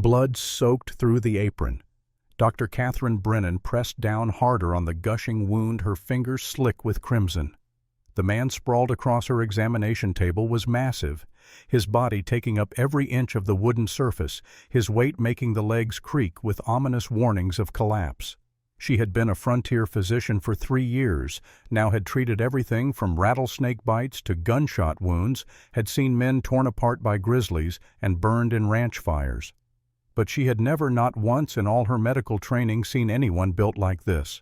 Blood soaked through the apron. Dr. Catherine Brennan pressed down harder on the gushing wound, her fingers slick with crimson. The man sprawled across her examination table was massive, his body taking up every inch of the wooden surface, his weight making the legs creak with ominous warnings of collapse. She had been a frontier physician for 3 years, now had treated everything from rattlesnake bites to gunshot wounds, had seen men torn apart by grizzlies and burned in ranch fires. But she had never, not once in all her medical training, seen anyone built like this.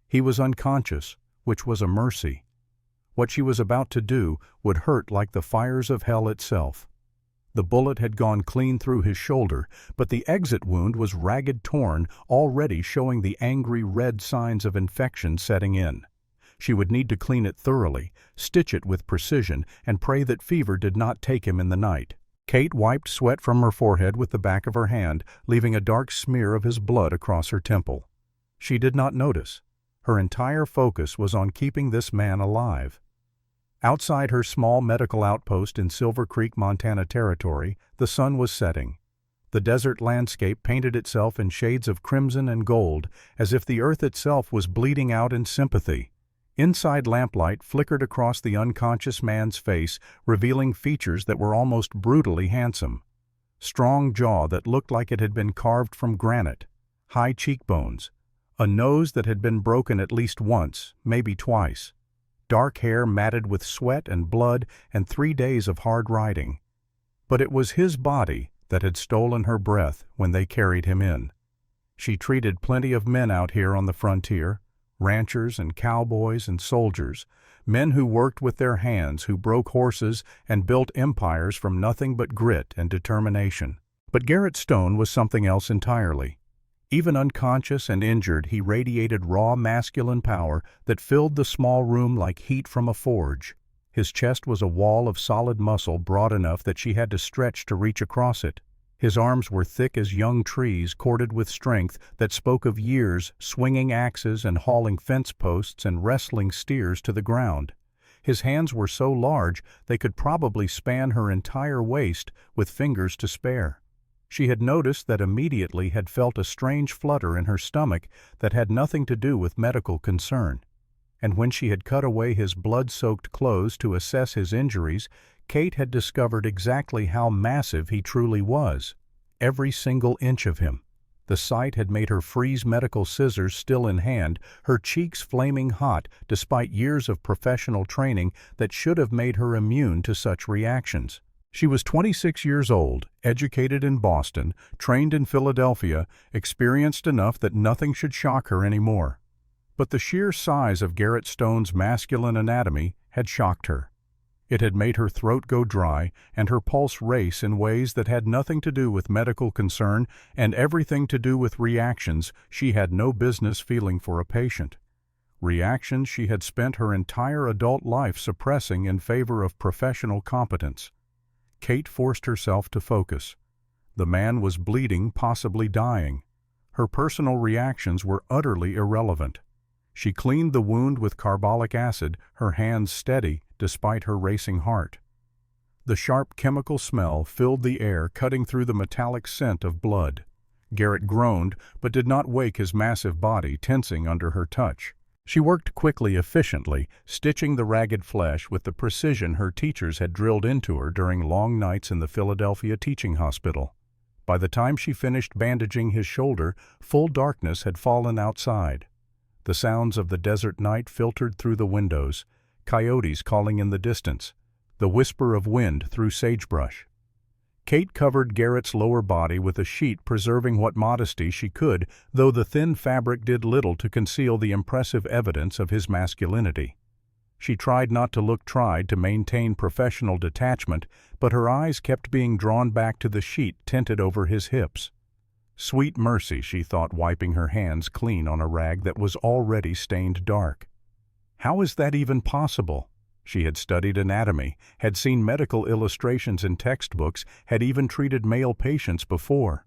He was unconscious, which was a mercy. What she was about to do would hurt like the fires of hell itself. The bullet had gone clean through his shoulder, but the exit wound was ragged torn, already showing the angry red signs of infection setting in. She would need to clean it thoroughly, stitch it with precision, and pray that fever did not take him in the night. Kate wiped sweat from her forehead with the back of her hand, leaving a dark smear of his blood across her temple. She did not notice. Her entire focus was on keeping this man alive. Outside her small medical outpost in Silver Creek, Montana territory, the sun was setting. The desert landscape painted itself in shades of crimson and gold, as if the earth itself was bleeding out in sympathy. Inside lamplight flickered across the unconscious man's face, revealing features that were almost brutally handsome. Strong jaw that looked like it had been carved from granite, high cheekbones, a nose that had been broken at least once, maybe twice. Dark hair matted with sweat and blood and 3 days of hard riding. But it was his body that had stolen her breath when they carried him in. She treated plenty of men out here on the frontier, ranchers and cowboys and soldiers, men who worked with their hands, who broke horses and built empires from nothing but grit and determination. But Garrett Stone was something else entirely. Even unconscious and injured, he radiated raw masculine power that filled the small room like heat from a forge. His chest was a wall of solid muscle broad enough that she had to stretch to reach across it. His arms were thick as young trees, corded with strength that spoke of years, swinging axes and hauling fence posts and wrestling steers to the ground. His hands were so large they could probably span her entire waist with fingers to spare. She had noticed that immediately, had felt a strange flutter in her stomach that had nothing to do with medical concern. And when she had cut away his blood-soaked clothes to assess his injuries, Kate had discovered exactly how massive he truly was. Every single inch of him. The sight had made her freeze, medical scissors still in hand, her cheeks flaming hot despite years of professional training that should have made her immune to such reactions. She was 26 years old, educated in Boston, trained in Philadelphia, experienced enough that nothing should shock her anymore. But the sheer size of Garrett Stone's masculine anatomy had shocked her. It had made her throat go dry and her pulse race in ways that had nothing to do with medical concern and everything to do with reactions she had no business feeling for a patient. Reactions she had spent her entire adult life suppressing in favor of professional competence. Kate forced herself to focus. The man was bleeding, possibly dying. Her personal reactions were utterly irrelevant. She cleaned the wound with carbolic acid, her hands steady despite her racing heart. The sharp chemical smell filled the air, cutting through the metallic scent of blood. Garrett groaned, but did not wake his massive body, tensing under her touch. She worked quickly, efficiently, stitching the ragged flesh with the precision her teachers had drilled into her during long nights in the Philadelphia teaching hospital. By the time she finished bandaging his shoulder, full darkness had fallen outside. The sounds of the desert night filtered through the windows, coyotes calling in the distance, the whisper of wind through sagebrush. Kate covered Garrett's lower body with a sheet, preserving what modesty she could, though the thin fabric did little to conceal the impressive evidence of his masculinity. She tried not to look tried to maintain professional detachment, but her eyes kept being drawn back to the sheet tinted over his hips. Sweet mercy, she thought, wiping her hands clean on a rag that was already stained dark. How is that even possible? She had studied anatomy, had seen medical illustrations in textbooks, had even treated male patients before.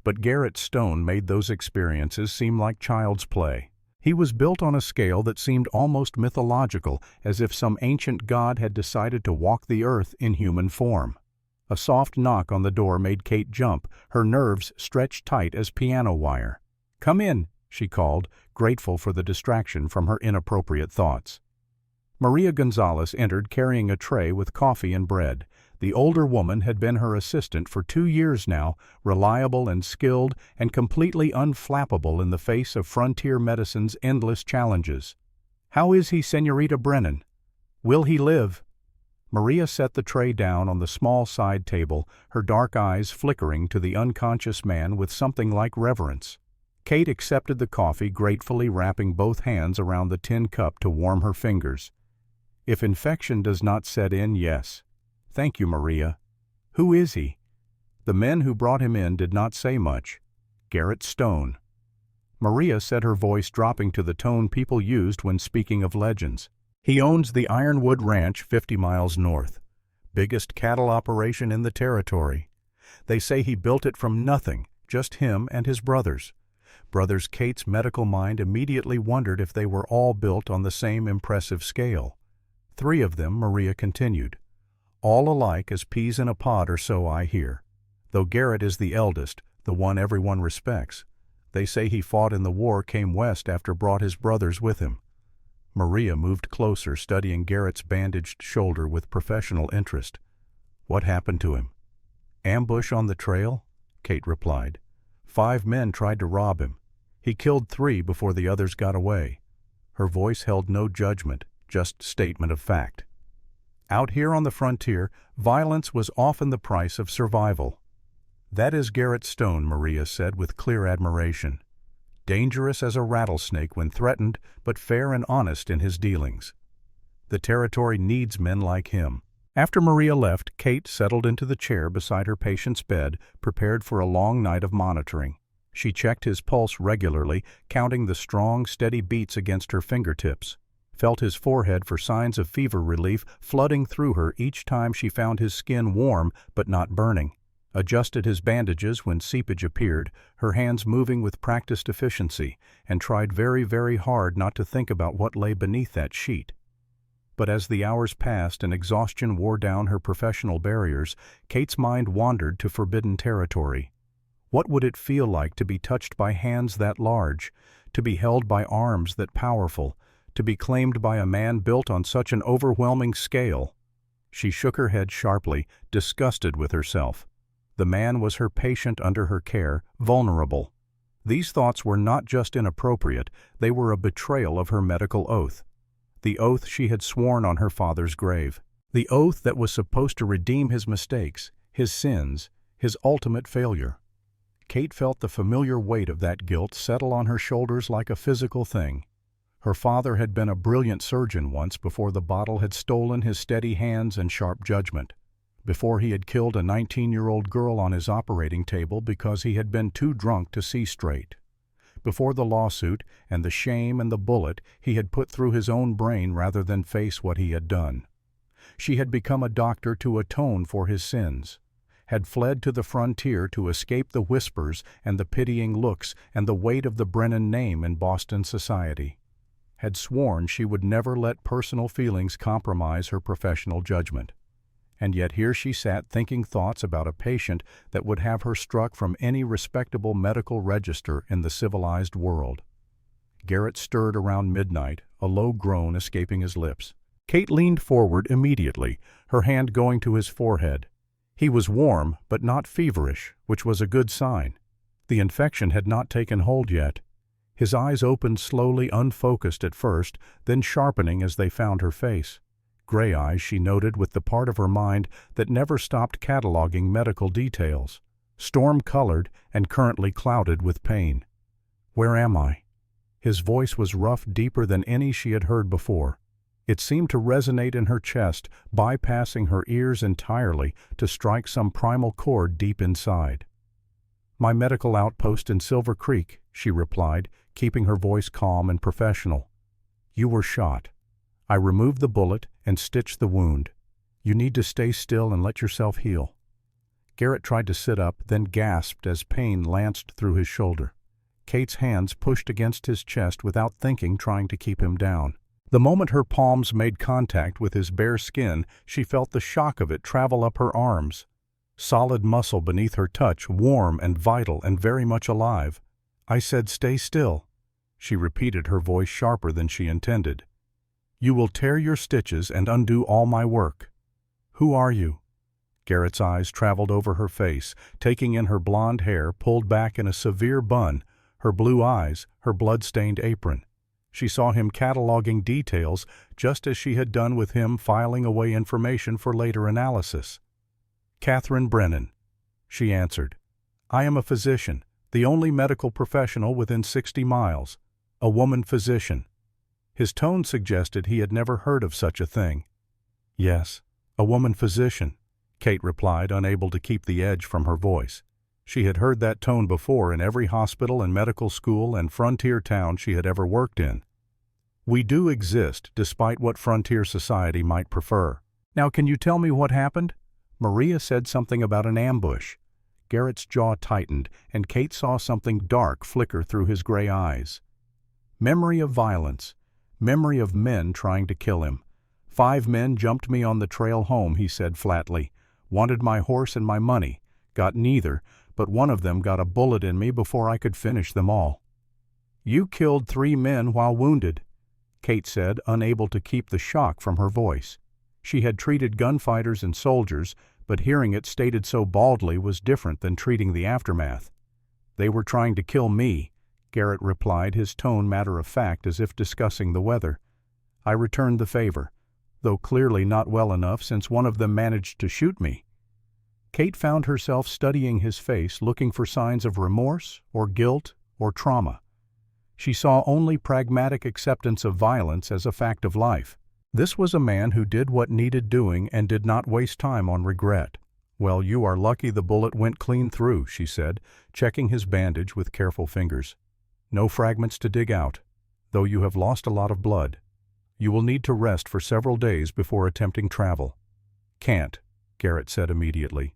But Garrett Stone made those experiences seem like child's play. He was built on a scale that seemed almost mythological, as if some ancient god had decided to walk the earth in human form. A soft knock on the door made Kate jump, her nerves stretched tight as piano wire. "Come in," she called, grateful for the distraction from her inappropriate thoughts. Maria Gonzalez entered carrying a tray with coffee and bread. The older woman had been her assistant for 2 years now, reliable and skilled and completely unflappable in the face of frontier medicine's endless challenges. "How is he, Señorita Brennan? Will he live?" Maria set the tray down on the small side table, her dark eyes flickering to the unconscious man with something like reverence. Kate accepted the coffee, gratefully wrapping both hands around the tin cup to warm her fingers. "If infection does not set in, yes." "Thank you, Maria." "Who is he?" The men who brought him in did not say much. "Garrett Stone." Maria said, her voice dropping to the tone people used when speaking of legends. "He owns the Ironwood Ranch 50 miles north. Biggest cattle operation in the territory. They say he built it from nothing, just him and his brothers." Brothers Kate's medical mind immediately wondered if they were all built on the same impressive scale. 3 of them, Maria continued. "All alike as peas in a pod, or so I hear. Though Garrett is the eldest, the one everyone respects. They say he fought in the war, came west after brought his brothers with him." Maria moved closer, studying Garrett's bandaged shoulder with professional interest. "What happened to him?" "Ambush on the trail," Kate replied. 5 men tried to rob him. He killed 3 before the others got away." Her voice held no judgment, just statement of fact. Out here on the frontier, violence was often the price of survival. "That is Garrett Stone," Maria said with clear admiration. "Dangerous as a rattlesnake when threatened, but fair and honest in his dealings. The territory needs men like him." After Maria left, Kate settled into the chair beside her patient's bed, prepared for a long night of monitoring. She checked his pulse regularly, counting the strong, steady beats against her fingertips. Felt his forehead for signs of fever relief flooding through her each time she found his skin warm but not burning. Adjusted his bandages when seepage appeared, her hands moving with practiced efficiency, and tried very, very hard not to think about what lay beneath that sheet. But as the hours passed and exhaustion wore down her professional barriers, Kate's mind wandered to forbidden territory. What would it feel like to be touched by hands that large, to be held by arms that powerful, to be claimed by a man built on such an overwhelming scale? She shook her head sharply, disgusted with herself. The man was her patient under her care, vulnerable. These thoughts were not just inappropriate, they were a betrayal of her medical oath. The oath she had sworn on her father's grave. The oath that was supposed to redeem his mistakes, his sins, his ultimate failure. Kate felt the familiar weight of that guilt settle on her shoulders like a physical thing. Her father had been a brilliant surgeon once before the bottle had stolen his steady hands and sharp judgment. Before he had killed a 19-year-old girl on his operating table because he had been too drunk to see straight. Before the lawsuit and the shame and the bullet he had put through his own brain rather than face what he had done. She had become a doctor to atone for his sins, had fled to the frontier to escape the whispers and the pitying looks and the weight of the Brennan name in Boston society, had sworn she would never let personal feelings compromise her professional judgment. And yet here she sat thinking thoughts about a patient that would have her struck from any respectable medical register in the civilized world. Garrett stirred around midnight, a low groan escaping his lips. Kate leaned forward immediately, her hand going to his forehead. He was warm, but not feverish, which was a good sign. The infection had not taken hold yet. His eyes opened slowly, unfocused at first, then sharpening as they found her face. Gray eyes, she noted with the part of her mind that never stopped cataloging medical details, storm-colored and currently clouded with pain. "Where am I?" His voice was rough, deeper than any she had heard before. It seemed to resonate in her chest, bypassing her ears entirely to strike some primal chord deep inside. "My medical outpost in Silver Creek," she replied, keeping her voice calm and professional. "You were shot. I removed the bullet and stitched the wound. You need to stay still and let yourself heal." Garrett tried to sit up, then gasped as pain lanced through his shoulder. Kate's hands pushed against his chest without thinking, trying to keep him down. The moment her palms made contact with his bare skin, she felt the shock of it travel up her arms. solid muscle beneath her touch, warm and vital and very much alive. "I said stay still," she repeated, her voice sharper than she intended. "You will tear your stitches and undo all my work." "Who are you?" Garrett's eyes traveled over her face, taking in her blonde hair pulled back in a severe bun, her blue eyes, her blood-stained apron. She saw him cataloging details just as she had done with him filing away information for later analysis. "Catherine Brennan," she answered. "I am a physician, the only medical professional within 60 miles. A woman physician." His tone suggested he had never heard of such a thing. "Yes, a woman physician," Kate replied, unable to keep the edge from her voice. She had heard that tone before in every hospital and medical school and frontier town she had ever worked in. "We do exist, despite what frontier society might prefer. Now can you tell me what happened?" Maria said something about an ambush. Garrett's jaw tightened, and Kate saw something dark flicker through his gray eyes. "Memory of violence. Memory of men trying to kill him. 5 men jumped me on the trail home," he said flatly. "Wanted my horse and my money. Got neither, but one of them got a bullet in me before I could finish them all." "You killed 3 men while wounded," Kate said, unable to keep the shock from her voice. She had treated gunfighters and soldiers, but hearing it stated so baldly was different than treating the aftermath. "They were trying to kill me," Garrett replied, his tone matter-of-fact as if discussing the weather. "I returned the favor, though clearly not well enough since one of them managed to shoot me." Kate found herself studying his face, looking for signs of remorse or guilt or trauma. She saw only pragmatic acceptance of violence as a fact of life. This was a man who did what needed doing and did not waste time on regret. "Well, you are lucky the bullet went clean through," she said, checking his bandage with careful fingers. "No fragments to dig out, though you have lost a lot of blood. You will need to rest for several days before attempting travel." "Can't," Garrett said immediately.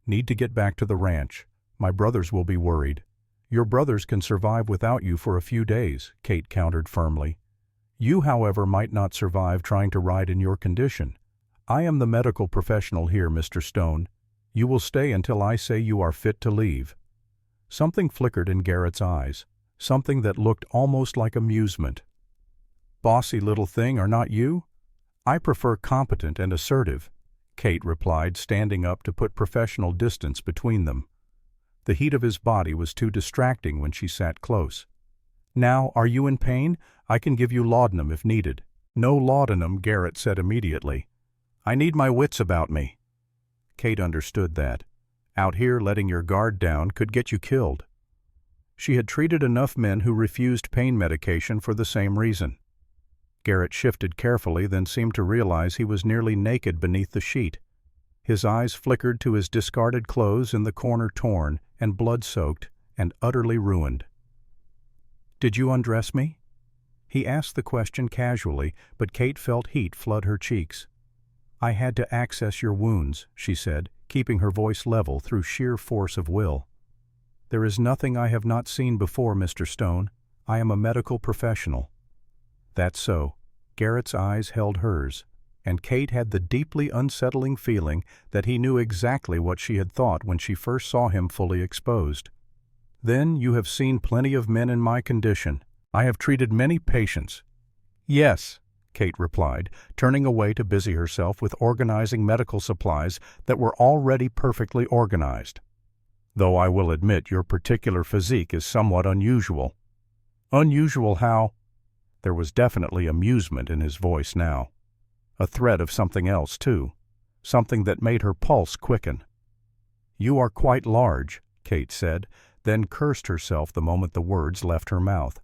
"Need to get back to the ranch. My brothers will be worried." "Your brothers can survive without you for a few days," Kate countered firmly. "You, however, might not survive trying to ride in your condition. I am the medical professional here, Mr. Stone. You will stay until I say you are fit to leave." Something flickered in Garrett's eyes, something that looked almost like amusement. "Bossy little thing, are not you?" "I prefer competent and assertive," Kate replied, standing up to put professional distance between them. The heat of his body was too distracting when she sat close. "Now, are you in pain? I can give you laudanum if needed." "No laudanum," Garrett said immediately. "I need my wits about me." Kate understood that. Out here, letting your guard down could get you killed. She had treated enough men who refused pain medication for the same reason. Garrett shifted carefully, then seemed to realize he was nearly naked beneath the sheet. His eyes flickered to his discarded clothes in the corner, torn and blood-soaked and utterly ruined. "Did you undress me?" He asked the question casually, but Kate felt heat flood her cheeks. "I had to access your wounds," she said, keeping her voice level through sheer force of will. "There is nothing I have not seen before, Mr. Stone. I am a medical professional." "That's so." Garrett's eyes held hers, and Kate had the deeply unsettling feeling that he knew exactly what she had thought when she first saw him fully exposed. "Then you have seen plenty of men in my condition. I have treated many patients." "Yes," Kate replied, turning away to busy herself with organizing medical supplies that were already perfectly organized. "Though I will admit your particular physique is somewhat unusual." "Unusual how?" There was definitely amusement in his voice now. A threat of something else, too. Something that made her pulse quicken. "You are quite large," Kate said, then cursed herself the moment the words left her mouth.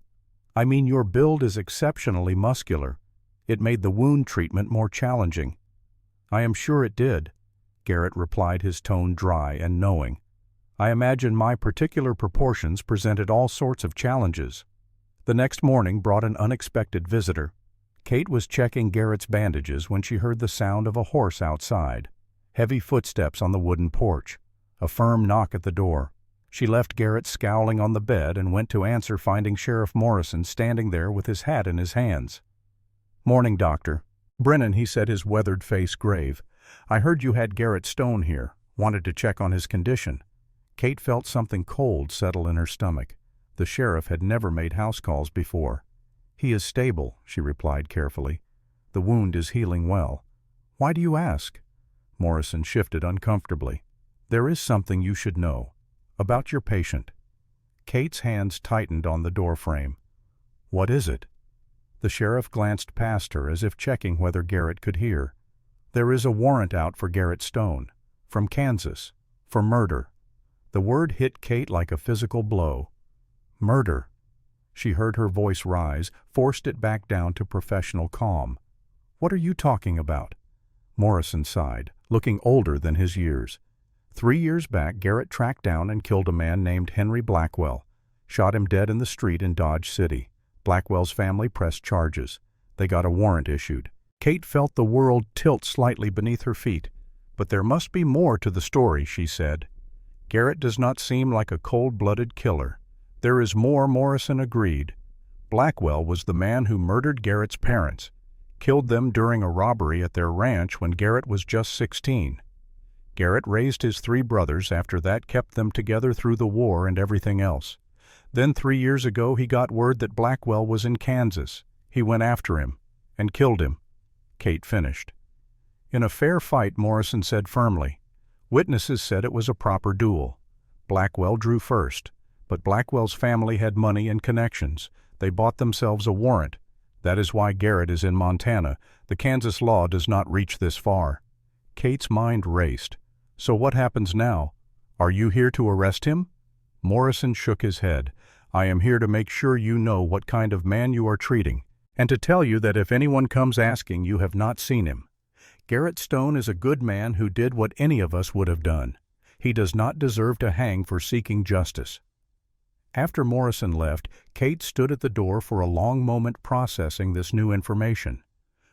"I mean, your build is exceptionally muscular. It made the wound treatment more challenging." "I am sure it did," Garrett replied, his tone dry and knowing. "I imagine my particular proportions presented all sorts of challenges." The next morning brought an unexpected visitor. Kate was checking Garrett's bandages when she heard the sound of a horse outside, heavy footsteps on the wooden porch, a firm knock at the door. She left Garrett scowling on the bed and went to answer, finding Sheriff Morrison standing there with his hat in his hands. "Morning, Doctor." "Brennan," he said, his weathered face grave. "I heard you had Garrett Stone here. Wanted to check on his condition. Kate felt something cold settle in her stomach. The sheriff had never made house calls before. "He is stable," she replied carefully. "The wound is healing well." "Why do you ask?" Morrison shifted uncomfortably. "There is something you should know. About your patient." Kate's hands tightened on the doorframe. "What is it?" The sheriff glanced past her as if checking whether Garrett could hear. "There is a warrant out for Garrett Stone, from Kansas, for murder." The word hit Kate like a physical blow. "Murder." She heard her voice rise, forced it back down to professional calm. "What are you talking about?" Morrison sighed, looking older than his years. 3 years back, Garrett tracked down and killed a man named Henry Blackwell. Shot him dead in the street in Dodge City. Blackwell's family pressed charges. They got a warrant issued. Kate felt the world tilt slightly beneath her feet. "But there must be more to the story," she said. "Garrett does not seem like a cold-blooded killer." "There is more," Morrison agreed. "Blackwell was the man who murdered Garrett's parents, killed them during a robbery at their ranch when Garrett was just 16. Garrett raised his 3 brothers, after that kept them together through the war and everything else. Then 3 years ago he got word that Blackwell was in Kansas. He went after him and killed him." Kate finished. "In a fair fight," Morrison said firmly. "Witnesses said it was a proper duel. Blackwell drew first, but Blackwell's family had money and connections. They bought themselves a warrant. That is why Garrett is in Montana. The Kansas law does not reach this far." Kate's mind raced. "So what happens now? Are you here to arrest him?" Morrison shook his head. "I am here to make sure you know what kind of man you are treating, and to tell you that if anyone comes asking, you have not seen him. Garrett Stone is a good man who did what any of us would have done. He does not deserve to hang for seeking justice." After Morrison left, Kate stood at the door for a long moment processing this new information.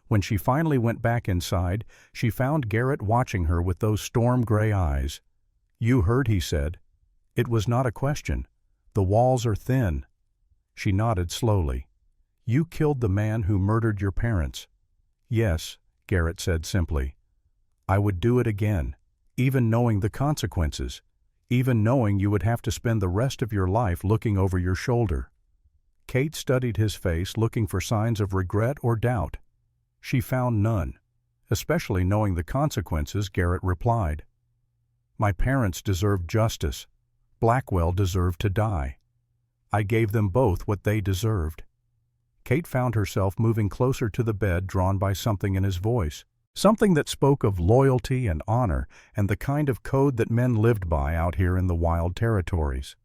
When she finally went back inside, she found Garrett watching her with those storm-gray eyes. "You heard," he said. "It was not a question. The walls are thin." She nodded slowly. "You killed the man who murdered your parents." "Yes," Garrett said simply. "I would do it again, even knowing the consequences, even knowing you would have to spend the rest of your life looking over your shoulder." Kate studied his face, looking for signs of regret or doubt. She found none. "Especially knowing the consequences," Garrett replied. "My parents deserved justice. Blackwell deserved to die. I gave them both what they deserved." Kate found herself moving closer to the bed, drawn by something in his voice. Something that spoke of loyalty and honor and the kind of code that men lived by out here in the wild territories.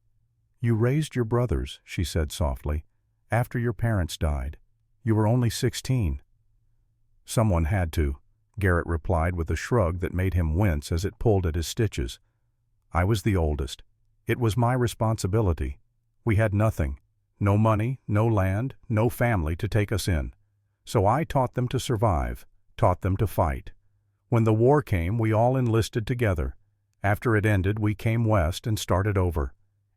"You raised your brothers," she said softly, "after your parents died. You were only 16. "Someone had to," Garrett replied with a shrug that made him wince as it pulled at his stitches. "I was the oldest. It was my responsibility. We had nothing. No money, no land, no family to take us in. So I taught them to survive, taught them to fight. When the war came, we all enlisted together. After it ended, we came west and started over.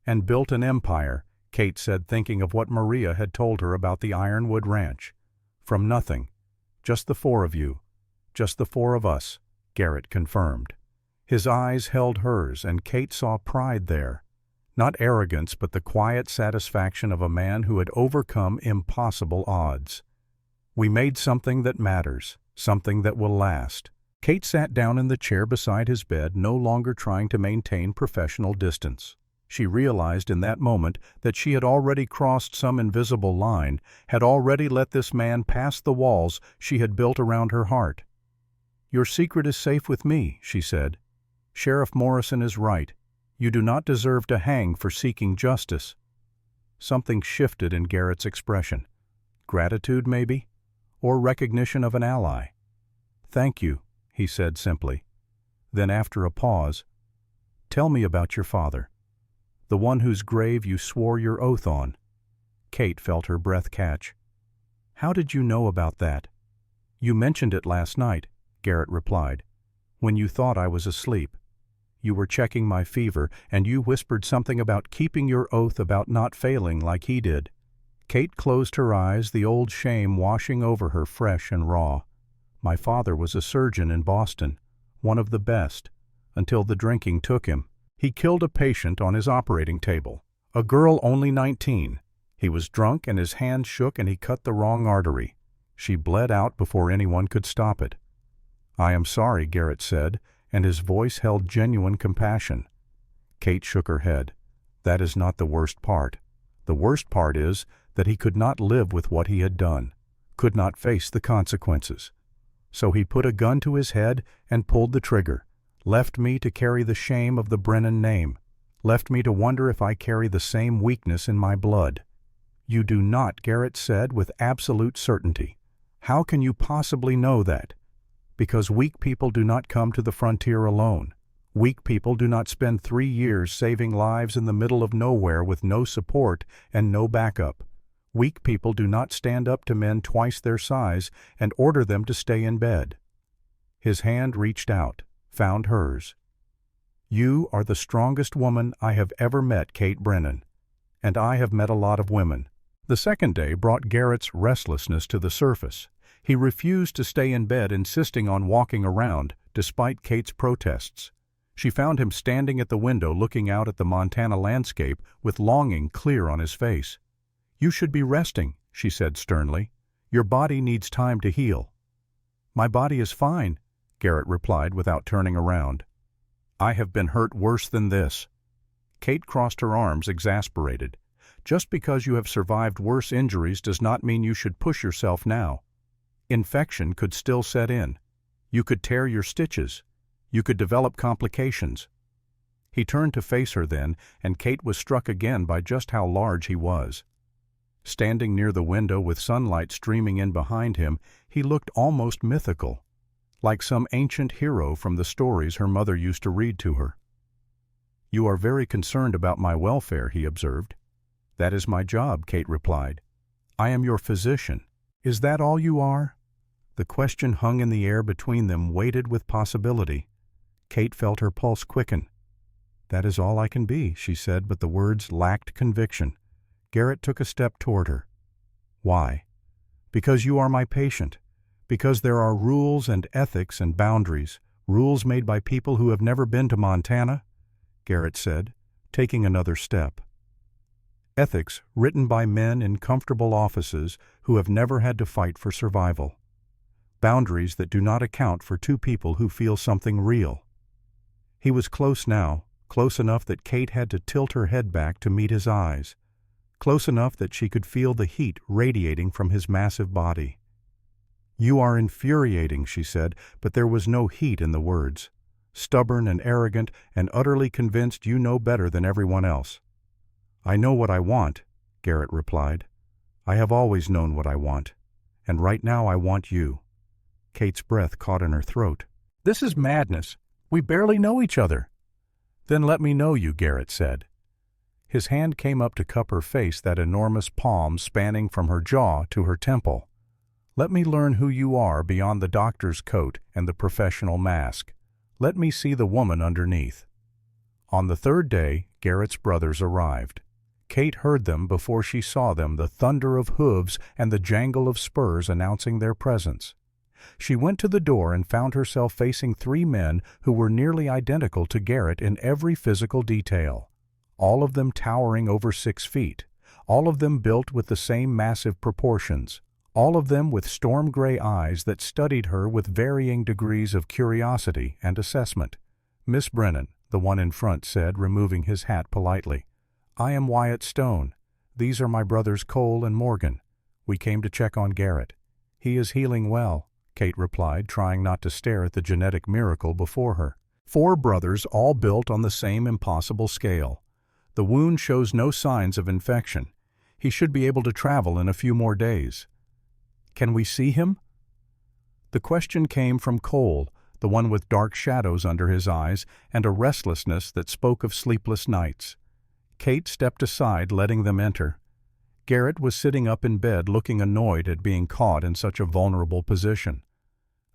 And built an empire," Kate said, thinking of what Maria had told her about the Ironwood Ranch. "From nothing. Just the 4 of you. Just the 4 of us," Garrett confirmed. His eyes held hers, and Kate saw pride there. Not arrogance, but the quiet satisfaction of a man who had overcome impossible odds. "We made something that matters, something that will last." Kate sat down in the chair beside his bed, no longer trying to maintain professional distance. She realized in that moment that she had already crossed some invisible line, had already let this man pass the walls she had built around her heart. "Your secret is safe with me," she said. "Sheriff Morrison is right. You do not deserve to hang for seeking justice." Something shifted in Garrett's expression. Gratitude, maybe? Or recognition of an ally? "Thank you," he said simply. Then after a pause, "Tell me about your father. The one whose grave you swore your oath on." Kate felt her breath catch. "How did you know about that?" "You mentioned it last night," Garrett replied, "when you thought I was asleep. You were checking my fever, and you whispered something about keeping your oath, about not failing like he did." Kate closed her eyes, the old shame washing over her fresh and raw. "My father was a surgeon in Boston, one of the best. until the drinking took him. He killed a patient on his operating table, a girl only 19. He was drunk and his hand shook and he cut the wrong artery. She bled out before anyone could stop it. "I am sorry," Garrett said, and his voice held genuine compassion. Kate shook her head. "That is not the worst part. The worst part is that he could not live with what he had done, could not face the consequences. So he put a gun to his head and pulled the trigger, left me to carry the shame of the Brennan name, left me to wonder if I carry the same weakness in my blood." "You do not," Garrett said with absolute certainty. "How can you possibly know that?" "Because weak people do not come to the frontier alone. Weak people do not spend 3 years saving lives in the middle of nowhere with no support and no backup. Weak people do not stand up to men twice their size and order them to stay in bed." His hand reached out, found hers. "You are the strongest woman I have ever met, Kate Brennan. And I have met a lot of women." The second day brought Garrett's restlessness to the surface. He refused to stay in bed, insisting on walking around, despite Kate's protests. She found him standing at the window looking out at the Montana landscape with longing clear on his face. "You should be resting," she said sternly. "Your body needs time to heal." "My body is fine," Garrett replied without turning around. "I have been hurt worse than this." Kate crossed her arms, exasperated. "Just because you have survived worse injuries does not mean you should push yourself now. Infection could still set in. You could tear your stitches. You could develop complications." He turned to face her then, and Kate was struck again by just how large he was. Standing near the window with sunlight streaming in behind him, he looked almost mythical, like some ancient hero from the stories her mother used to read to her. "You are very concerned about my welfare," he observed. "That is my job," Kate replied. "I am your physician." "Is that all you are?" The question hung in the air between them, weighted with possibility. Kate felt her pulse quicken. "That is all I can be," she said, but the words lacked conviction. Garrett took a step toward her. "Why?" "Because you are my patient. Because there are rules and ethics and boundaries, rules made by people who have never been to Montana," Garrett said, taking another step. "Ethics written by men in comfortable offices who have never had to fight for survival. Boundaries that do not account for two people who feel something real." He was close now, close enough that Kate had to tilt her head back to meet his eyes, close enough that she could feel the heat radiating from his massive body. "You are infuriating," she said, but there was no heat in the words. "Stubborn and arrogant and utterly convinced you know better than everyone else." "I know what I want," Garrett replied. "I have always known what I want. And right now I want you." Kate's breath caught in her throat. "This is madness. We barely know each other." "Then let me know you," Garrett said. His hand came up to cup her face, that enormous palm spanning from her jaw to her temple. "Let me learn who you are beyond the doctor's coat and the professional mask. Let me see the woman underneath." On the third day, Garrett's brothers arrived. Kate heard them before she saw them, the thunder of hooves and the jangle of spurs announcing their presence. She went to the door and found herself facing 3 men who were nearly identical to Garrett in every physical detail, all of them towering over 6 feet, all of them built with the same massive proportions, all of them with storm-gray eyes that studied her with varying degrees of curiosity and assessment. "Miss Brennan," the one in front said, removing his hat politely. "I am Wyatt Stone. These are my brothers Cole and Morgan. We came to check on Garrett." "He is healing well," Kate replied, trying not to stare at the genetic miracle before her. 4 brothers, all built on the same impossible scale. The wound shows no signs of infection. He should be able to travel in a few more days. "Can we see him?" The question came from Cole, the one with dark shadows under his eyes and a restlessness that spoke of sleepless nights. Kate stepped aside, letting them enter. Garrett was sitting up in bed, looking annoyed at being caught in such a vulnerable position.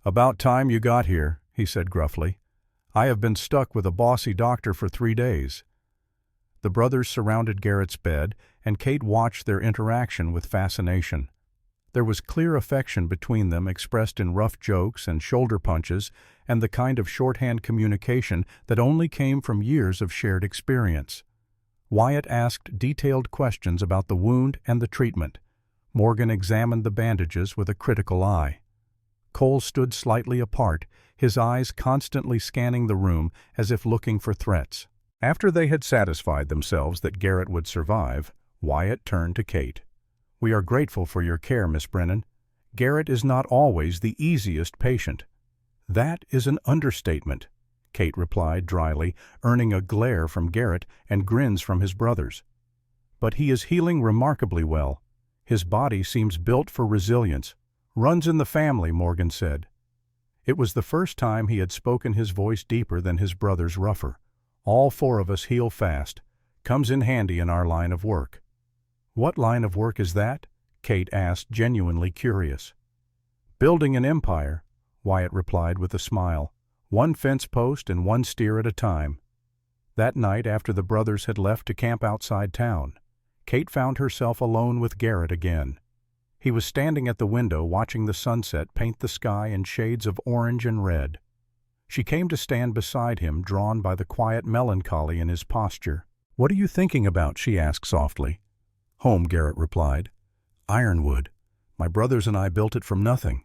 "About time you got here," he said gruffly. "I have been stuck with a bossy doctor for 3 days." The brothers surrounded Garrett's bed, and Kate watched their interaction with fascination. There was clear affection between them, expressed in rough jokes and shoulder punches, and the kind of shorthand communication that only came from years of shared experience. Wyatt asked detailed questions about the wound and the treatment. Morgan examined the bandages with a critical eye. Cole stood slightly apart, his eyes constantly scanning the room as if looking for threats. After they had satisfied themselves that Garrett would survive, Wyatt turned to Kate. "We are grateful for your care, Miss Brennan. Garrett is not always the easiest patient." "That is an understatement," Kate replied dryly, earning a glare from Garrett and grins from his brothers. "But he is healing remarkably well. His body seems built for resilience. Runs in the family," Morgan said. It was the first time he had spoken, his voice deeper than his brother's rougher. "All four of us heal fast. Comes in handy in our line of work." "What line of work is that?" Kate asked, genuinely curious. "Building an empire," Wyatt replied with a smile. "One fence post and one steer at a time." That night, after the brothers had left to camp outside town, Kate found herself alone with Garrett again. He was standing at the window watching the sunset paint the sky in shades of orange and red. She came to stand beside him, drawn by the quiet melancholy in his posture. "What are you thinking about?" she asked softly. "Home," Garrett replied. "Ironwood. My brothers and I built it from nothing.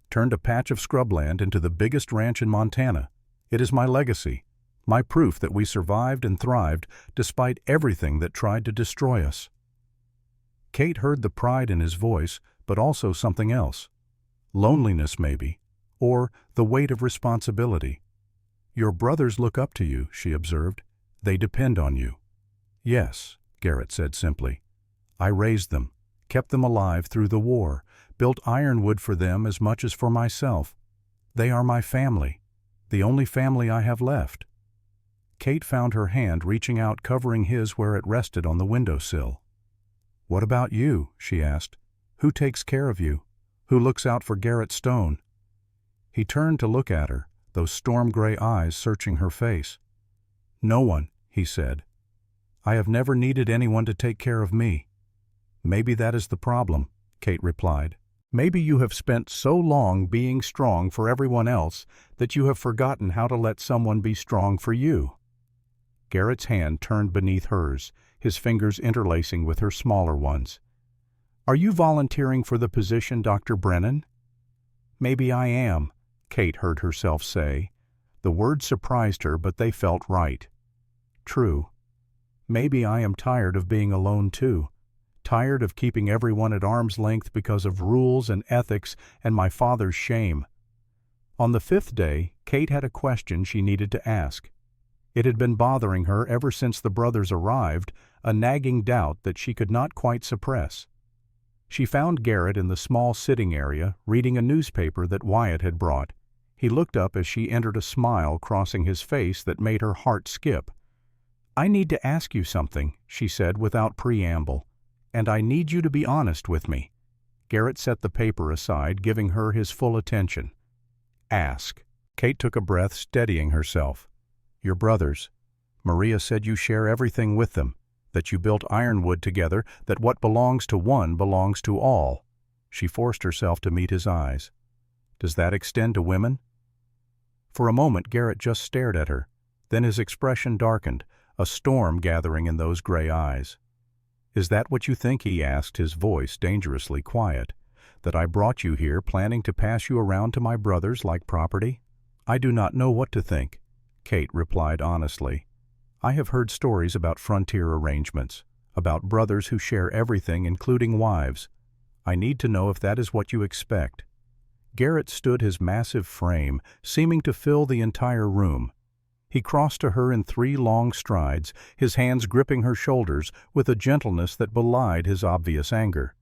Turned a patch of scrubland into the biggest ranch in Montana. It is my legacy, my proof that we survived and thrived despite everything that tried to destroy us." Kate heard the pride in his voice, but also something else. Loneliness, maybe, or the weight of responsibility. "Your brothers look up to you," she observed. "They depend on you." "Yes," Garrett said simply. "I raised them, kept them alive through the war, built Ironwood for them as much as for myself. They are my family, the only family I have left." Kate found her hand reaching out, covering his where it rested on the windowsill. "What about you?" she asked. "Who takes care of you? Who looks out for Garrett Stone?" He turned to look at her, those storm-gray eyes searching her face. "No one," he said. "I have never needed anyone to take care of me." "Maybe that is the problem," Kate replied. "Maybe you have spent so long being strong for everyone else that you have forgotten how to let someone be strong for you." Garrett's hand turned beneath hers, his fingers interlacing with her smaller ones. "Are you volunteering for the position, Dr. Brennan?" "Maybe I am," Kate heard herself say. The words surprised her, but they felt right. True. Maybe I am tired of being alone too. Tired of keeping everyone at arm's length because of rules and ethics and my father's shame. On the fifth day, Kate had a question she needed to ask. It had been bothering her ever since the brothers arrived, a nagging doubt that she could not quite suppress. She found Garrett in the small sitting area, reading a newspaper that Wyatt had brought. He looked up as she entered, a smile crossing his face that made her heart skip. "I need to ask you something," she said without preamble, "and I need you to be honest with me." Garrett set the paper aside, giving her his full attention. "Ask." Kate took a breath, steadying herself. "Your brothers. Maria said you share everything with them, that you built Ironwood together, that what belongs to one belongs to all." She forced herself to meet his eyes. "Does that extend to women?" For a moment Garrett just stared at her. Then his expression darkened, a storm gathering in those gray eyes. "Is that what you think?" he asked, his voice dangerously quiet. "That I brought you here planning to pass you around to my brothers like property?" "I do not know what to think," Kate replied honestly. "I have heard stories about frontier arrangements, about brothers who share everything, including wives. I need to know if that is what you expect." Garrett stood, his massive frame seeming to fill the entire room. He crossed to her in 3 long strides, his hands gripping her shoulders with a gentleness that belied his obvious anger.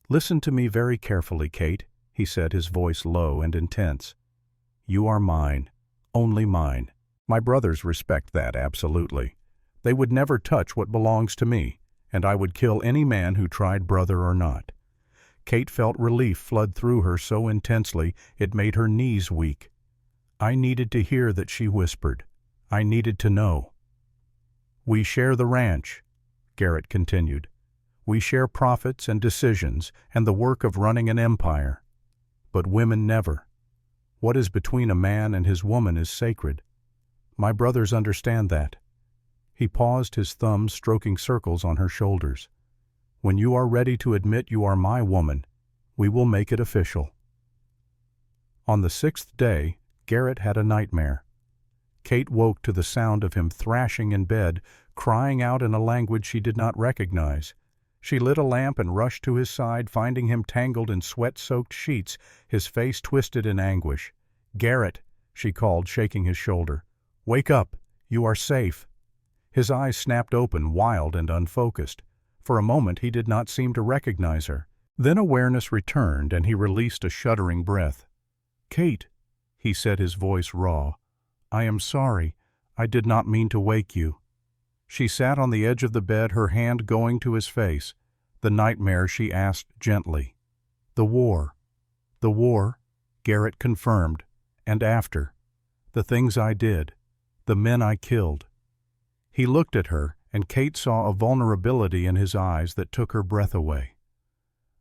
"Listen to me very carefully, Kate," he said, his voice low and intense. "You are mine, only mine. My brothers respect that, absolutely. They would never touch what belongs to me, and I would kill any man who tried, brother or not." Kate felt relief flood through her so intensely it made her knees weak. I needed to hear that, she whispered. I needed to know. "We share the ranch," Garrett continued. We share profits and decisions and the work of running an empire. But women never. What is between a man and his woman is sacred. My brothers understand that." He paused, his thumb stroking circles on her shoulders. "When you are ready to admit you are my woman, we will make it official." On the 6th day, Garrett had a nightmare. Kate woke to the sound of him thrashing in bed, crying out in a language she did not recognize. She lit a lamp and rushed to his side, finding him tangled in sweat-soaked sheets, his face twisted in anguish. "Garrett," she called, shaking his shoulder. "Wake up! You are safe." His eyes snapped open, wild and unfocused. For a moment he did not seem to recognize her. Then awareness returned, and he released a shuddering breath. "Kate," he said, his voice raw, "I am sorry. I did not mean to wake you." She sat on the edge of the bed, her hand going to his face. "The nightmare," she asked gently. "The war." "The war," Garrett confirmed. "And after. The things I did. The men I killed." He looked at her, and Kate saw a vulnerability in his eyes that took her breath away.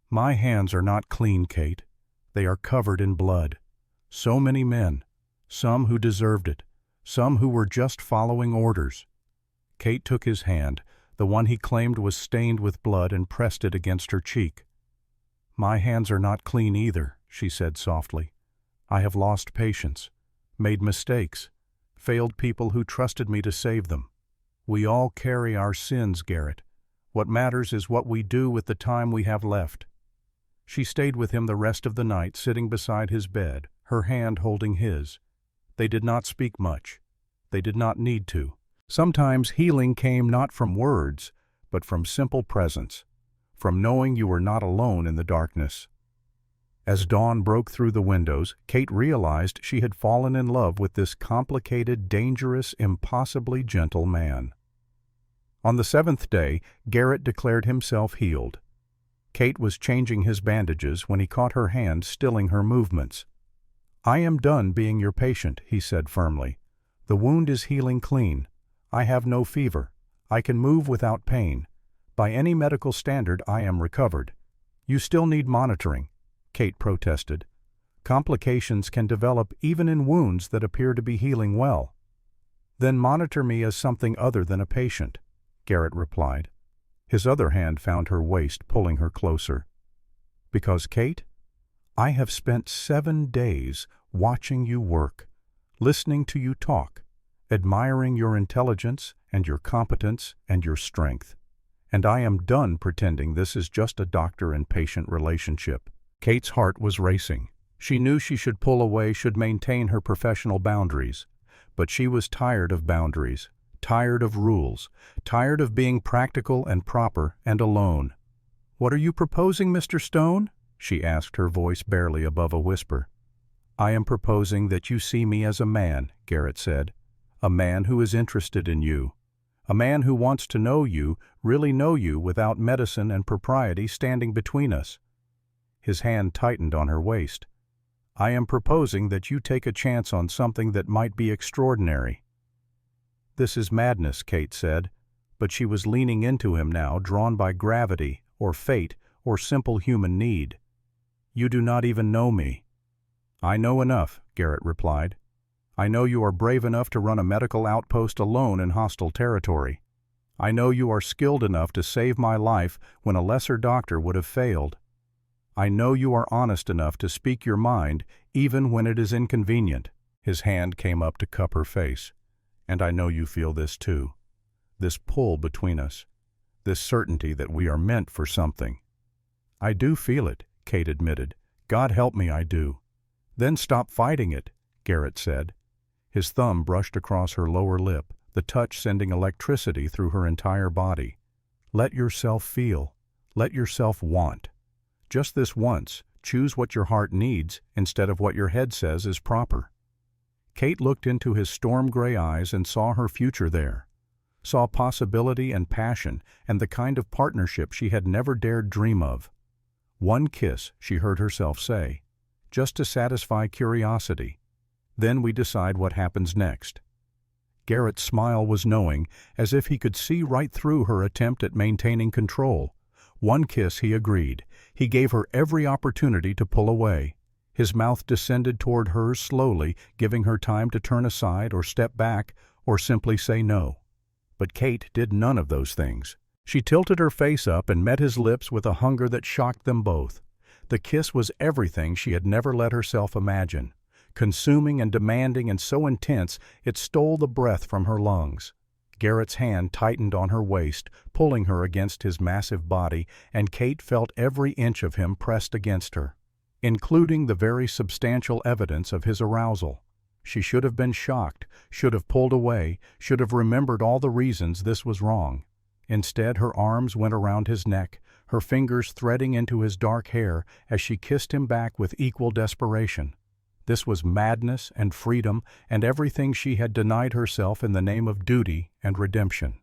"My hands are not clean, Kate. They are covered in blood. So many men. Some who deserved it. Some who were just following orders." Kate took his hand, the one he claimed was stained with blood, and pressed it against her cheek. "My hands are not clean either," she said softly. "I have lost patience, made mistakes, failed people who trusted me to save them. We all carry our sins, Garrett. What matters is what we do with the time we have left." She stayed with him the rest of the night, sitting beside his bed, her hand holding his. They did not speak much. They did not need to. Sometimes healing came not from words, but from simple presence, from knowing you were not alone in the darkness. As dawn broke through the windows, Kate realized she had fallen in love with this complicated, dangerous, impossibly gentle man. On the 7th day, Garrett declared himself healed. Kate was changing his bandages when he caught her hand, stilling her movements. "I am done being your patient," he said firmly. "The wound is healing clean. I have no fever. I can move without pain. By any medical standard, I am recovered." "You still need monitoring," Kate protested. "Complications can develop even in wounds that appear to be healing well." "Then monitor me as something other than a patient," Garrett replied. His other hand found her waist, pulling her closer. "Because, Kate, I have spent 7 days watching you work, listening to you talk, admiring your intelligence and your competence and your strength. And I am done pretending this is just a doctor and patient relationship." Kate's heart was racing. She knew she should pull away, should maintain her professional boundaries. But she was tired of boundaries, tired of rules, tired of being practical and proper and alone. "What are you proposing, Mr. Stone?" she asked, her voice barely above a whisper. "I am proposing that you see me as a man," Garrett said. "A man who is interested in you. A man who wants to know you, really know you, without medicine and propriety standing between us." His hand tightened on her waist. "I am proposing that you take a chance on something that might be extraordinary." "This is madness," Kate said, but she was leaning into him now, drawn by gravity, or fate, or simple human need. "You do not even know me." "I know enough," Garrett replied. "I know you are brave enough to run a medical outpost alone in hostile territory. I know you are skilled enough to save my life when a lesser doctor would have failed. I know you are honest enough to speak your mind even when it is inconvenient." His hand came up to cup her face. "And I know you feel this too. This pull between us. This certainty that we are meant for something." "I do feel it," Kate admitted. "God help me, I do." "Then stop fighting it," Garrett said. His thumb brushed across her lower lip, the touch sending electricity through her entire body. "Let yourself feel. Let yourself want. Just this once, choose what your heart needs instead of what your head says is proper." Kate looked into his storm-gray eyes and saw her future there. Saw possibility and passion and the kind of partnership she had never dared dream of. "One kiss," she heard herself say, "just to satisfy curiosity. Then we decide what happens next." Garrett's smile was knowing, as if he could see right through her attempt at maintaining control. One kiss he agreed. He gave her every opportunity to pull away. His mouth descended toward hers slowly, giving her time to turn aside or step back or simply say no. But Kate did none of those things. She tilted her face up and met his lips with a hunger that shocked them both. The kiss was everything she had never let herself imagine, consuming and demanding and so intense it stole the breath from her lungs. Garrett's hand tightened on her waist, pulling her against his massive body, and Kate felt every inch of him pressed against her, including the very substantial evidence of his arousal. She should have been shocked, should have pulled away, should have remembered all the reasons this was wrong. Instead, her arms went around his neck, her fingers threading into his dark hair as she kissed him back with equal desperation. This was madness and freedom and everything she had denied herself in the name of duty and redemption.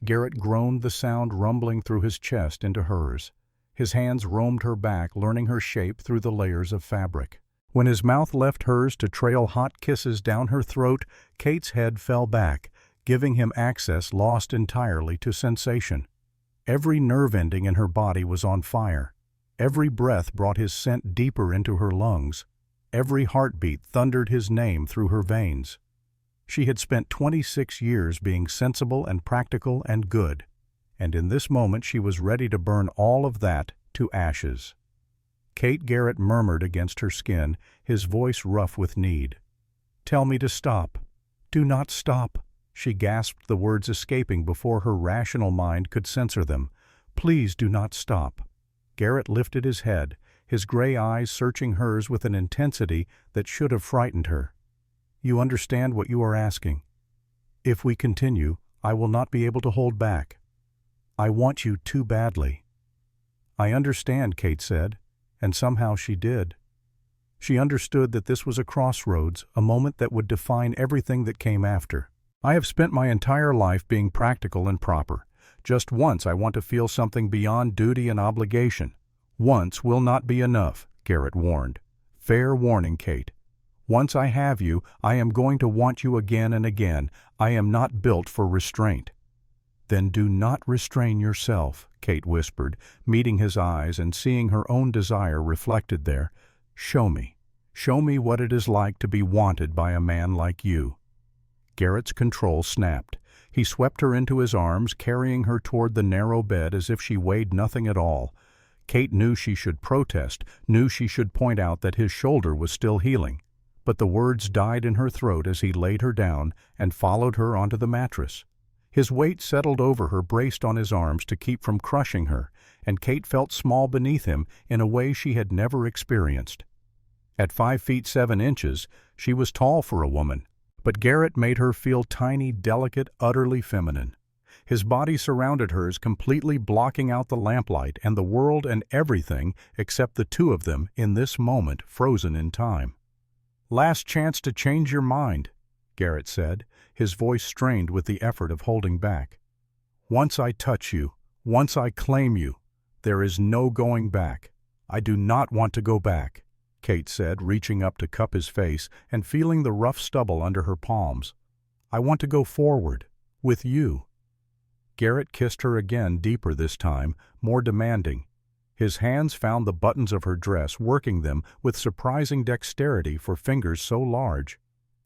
Garrett groaned, the sound rumbling through his chest into hers. His hands roamed her back, learning her shape through the layers of fabric. When his mouth left hers to trail hot kisses down her throat, Kate's head fell back, giving him access lost entirely to sensation. Every nerve ending in her body was on fire. Every breath brought his scent deeper into her lungs. Every heartbeat thundered his name through her veins. She had spent 26 years being sensible and practical and good, and in this moment she was ready to burn all of that to ashes. Kate Garrett murmured against her skin, his voice rough with need. "Tell me to stop. Do not stop." She gasped, the words escaping before her rational mind could censor them. "Please do not stop." Garrett lifted his head, his gray eyes searching hers with an intensity that should have frightened her. "You understand what you are asking. If we continue, I will not be able to hold back. I want you too badly." "I understand," Kate said, and somehow she did. She understood that this was a crossroads, a moment that would define everything that came after. "I have spent my entire life being practical and proper. Just once I want to feel something beyond duty and obligation. Once will not be enough," Garrett warned. "Fair warning, Kate. Once I have you, I am going to want you again and again. I am not built for restraint." "Then do not restrain yourself," Kate whispered, meeting his eyes and seeing her own desire reflected there. "Show me. Show me what it is like to be wanted by a man like you." Garrett's control snapped. He swept her into his arms, carrying her toward the narrow bed as if she weighed nothing at all. Kate knew she should protest, knew she should point out that his shoulder was still healing. But the words died in her throat as he laid her down and followed her onto the mattress. His weight settled over her, braced on his arms to keep from crushing her, and Kate felt small beneath him in a way she had never experienced. At 5 feet 7 inches, she was tall for a woman, but Garrett made her feel tiny, delicate, utterly feminine. His body surrounded hers, completely blocking out the lamplight and the world and everything except the two of them in this moment frozen in time. "Last chance to change your mind," Garrett said, his voice strained with the effort of holding back. "Once I touch you, once I claim you, there is no going back. I do not want to go back," Kate said, reaching up to cup his face and feeling the rough stubble under her palms. "I want to go forward, with you." Garrett kissed her again, deeper this time, more demanding. His hands found the buttons of her dress, working them with surprising dexterity for fingers so large.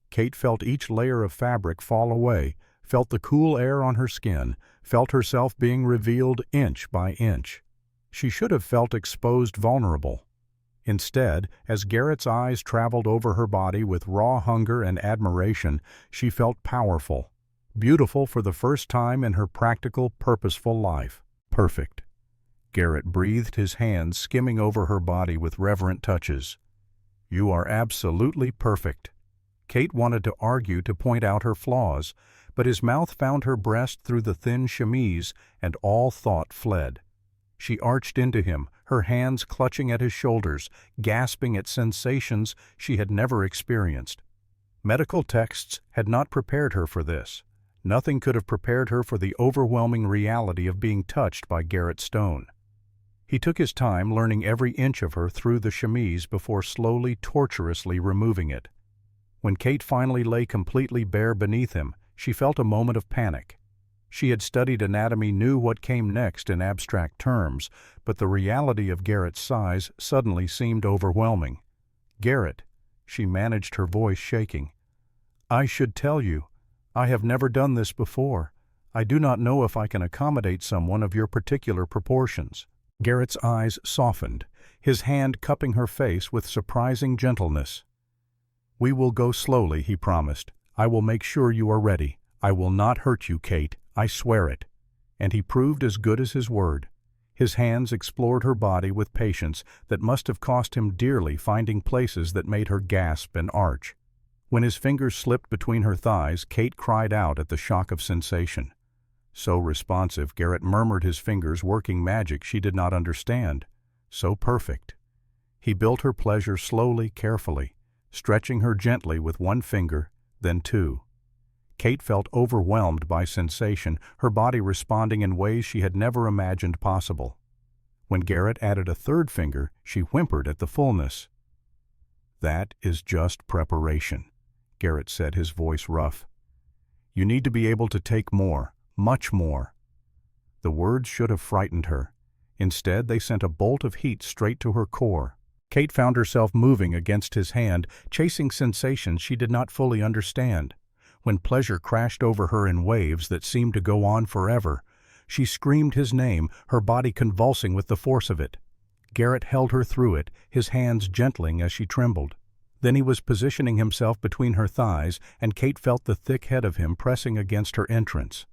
Kate felt each layer of fabric fall away, felt the cool air on her skin, felt herself being revealed inch by inch. She should have felt exposed, vulnerable. Instead, as Garrett's eyes traveled over her body with raw hunger and admiration, she felt powerful, beautiful for the first time in her practical, purposeful life. Perfect. Garrett breathed, his hands skimming over her body with reverent touches. "You are absolutely perfect." Kate wanted to argue, to point out her flaws, but his mouth found her breast through the thin chemise, and all thought fled. She arched into him, her hands clutching at his shoulders, gasping at sensations she had never experienced. Medical texts had not prepared her for this. Nothing could have prepared her for the overwhelming reality of being touched by Garrett Stone. He took his time, learning every inch of her through the chemise before slowly, torturously removing it. When Kate finally lay completely bare beneath him, she felt a moment of panic. She had studied anatomy, knew what came next in abstract terms, but the reality of Garrett's size suddenly seemed overwhelming. "Garrett," she managed, her voice shaking, "I should tell you. I have never done this before. I do not know if I can accommodate someone of your particular proportions." Garrett's eyes softened, his hand cupping her face with surprising gentleness. "We will go slowly," he promised. "I will make sure you are ready. I will not hurt you, Kate. I swear it." And he proved as good as his word. His hands explored her body with patience that must have cost him dearly, finding places that made her gasp and arch. When his fingers slipped between her thighs, Kate cried out at the shock of sensation. So responsive, Garrett murmured, his fingers working magic she did not understand. So perfect. He built her pleasure slowly, carefully, stretching her gently with one finger, then two. Kate felt overwhelmed by sensation, her body responding in ways she had never imagined possible. When Garrett added a third finger, she whimpered at the fullness. "That is just preparation," Garrett said, his voice rough. "You need to be able to take more, much more." The words should have frightened her. Instead, they sent a bolt of heat straight to her core. Kate found herself moving against his hand, chasing sensations she did not fully understand. When pleasure crashed over her in waves that seemed to go on forever, she screamed his name, her body convulsing with the force of it. Garrett held her through it, his hands gentling as she trembled. Then he was positioning himself between her thighs, and Kate felt the thick head of him pressing against her entrance.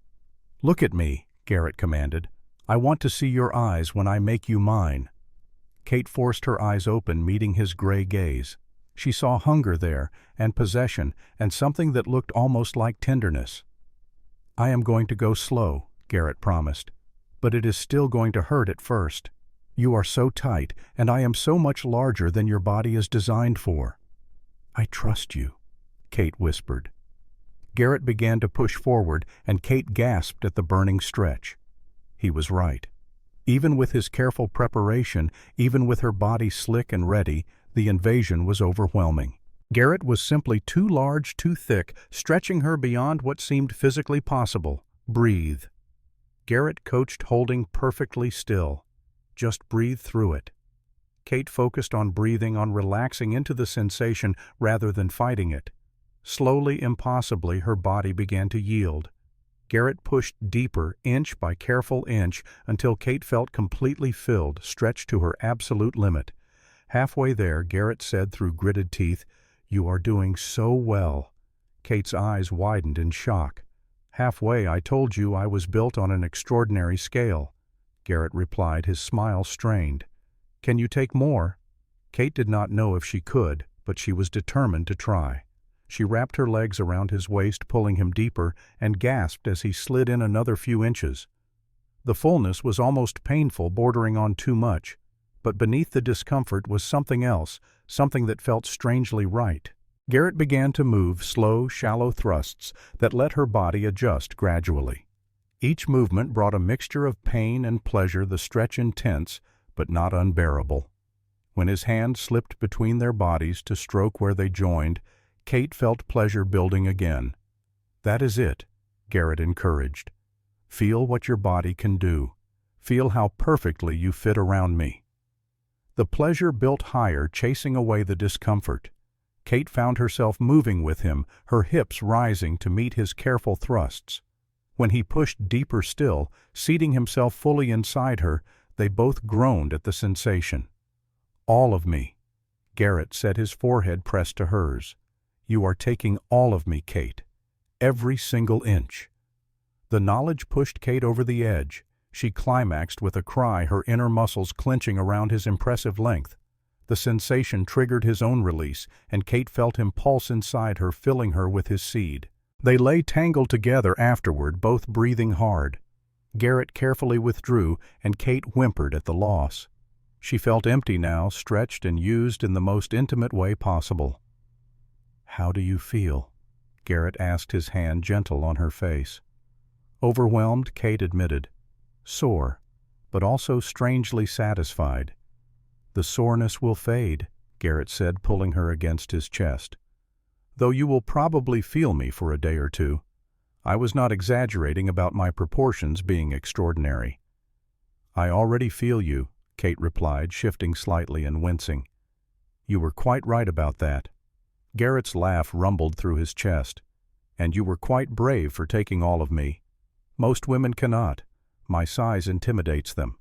"Look at me," Garrett commanded. "I want to see your eyes when I make you mine." Kate forced her eyes open, meeting his gray gaze. She saw hunger there, and possession, and something that looked almost like tenderness. "I am going to go slow," Garrett promised, "but it is still going to hurt at first. You are so tight, and I am so much larger than your body is designed for." "I trust you," Kate whispered. Garrett began to push forward, and Kate gasped at the burning stretch. He was right. Even with his careful preparation, even with her body slick and ready, the invasion was overwhelming. Garrett was simply too large, too thick, stretching her beyond what seemed physically possible. "Breathe." Garrett coached, holding perfectly still. "Just breathe through it." Kate focused on breathing, on relaxing into the sensation rather than fighting it. Slowly, impossibly, her body began to yield. Garrett pushed deeper, inch by careful inch, until Kate felt completely filled, stretched to her absolute limit. Halfway there, Garrett said through gritted teeth, "You are doing so well." Kate's eyes widened in shock. "Halfway, I told you I was built on an extraordinary scale," Garrett replied, his smile strained. "Can you take more?" Kate did not know if she could, but she was determined to try. She wrapped her legs around his waist, pulling him deeper, and gasped as he slid in another few inches. The fullness was almost painful, bordering on too much. But beneath the discomfort was something else, something that felt strangely right. Garrett began to move, slow, shallow thrusts that let her body adjust gradually. Each movement brought a mixture of pain and pleasure, the stretch intense, but not unbearable. When his hand slipped between their bodies to stroke where they joined, Kate felt pleasure building again. "That is it," Garrett encouraged. "Feel what your body can do. Feel how perfectly you fit around me." The pleasure built higher, chasing away the discomfort. Kate found herself moving with him, her hips rising to meet his careful thrusts. When he pushed deeper still, seating himself fully inside her, they both groaned at the sensation. "All of me," Garrett said, his forehead pressed to hers. "You are taking all of me, Kate. Every single inch." The knowledge pushed Kate over the edge. She climaxed with a cry, her inner muscles clenching around his impressive length. The sensation triggered his own release, and Kate felt him pulse inside her, filling her with his seed. They lay tangled together afterward, both breathing hard. Garrett carefully withdrew, and Kate whimpered at the loss. She felt empty now, stretched and used in the most intimate way possible. "How do you feel?" Garrett asked, his hand gentle on her face. Overwhelmed, Kate admitted. "Sore, but also strangely satisfied." "The soreness will fade," Garrett said, pulling her against his chest. "Though you will probably feel me for a day or two. I was not exaggerating about my proportions being extraordinary. I already feel you, Kate replied, shifting slightly and wincing. You were quite right about that. Garrett's laugh rumbled through his chest. And you were quite brave for taking all of me. Most women cannot. My size intimidates them.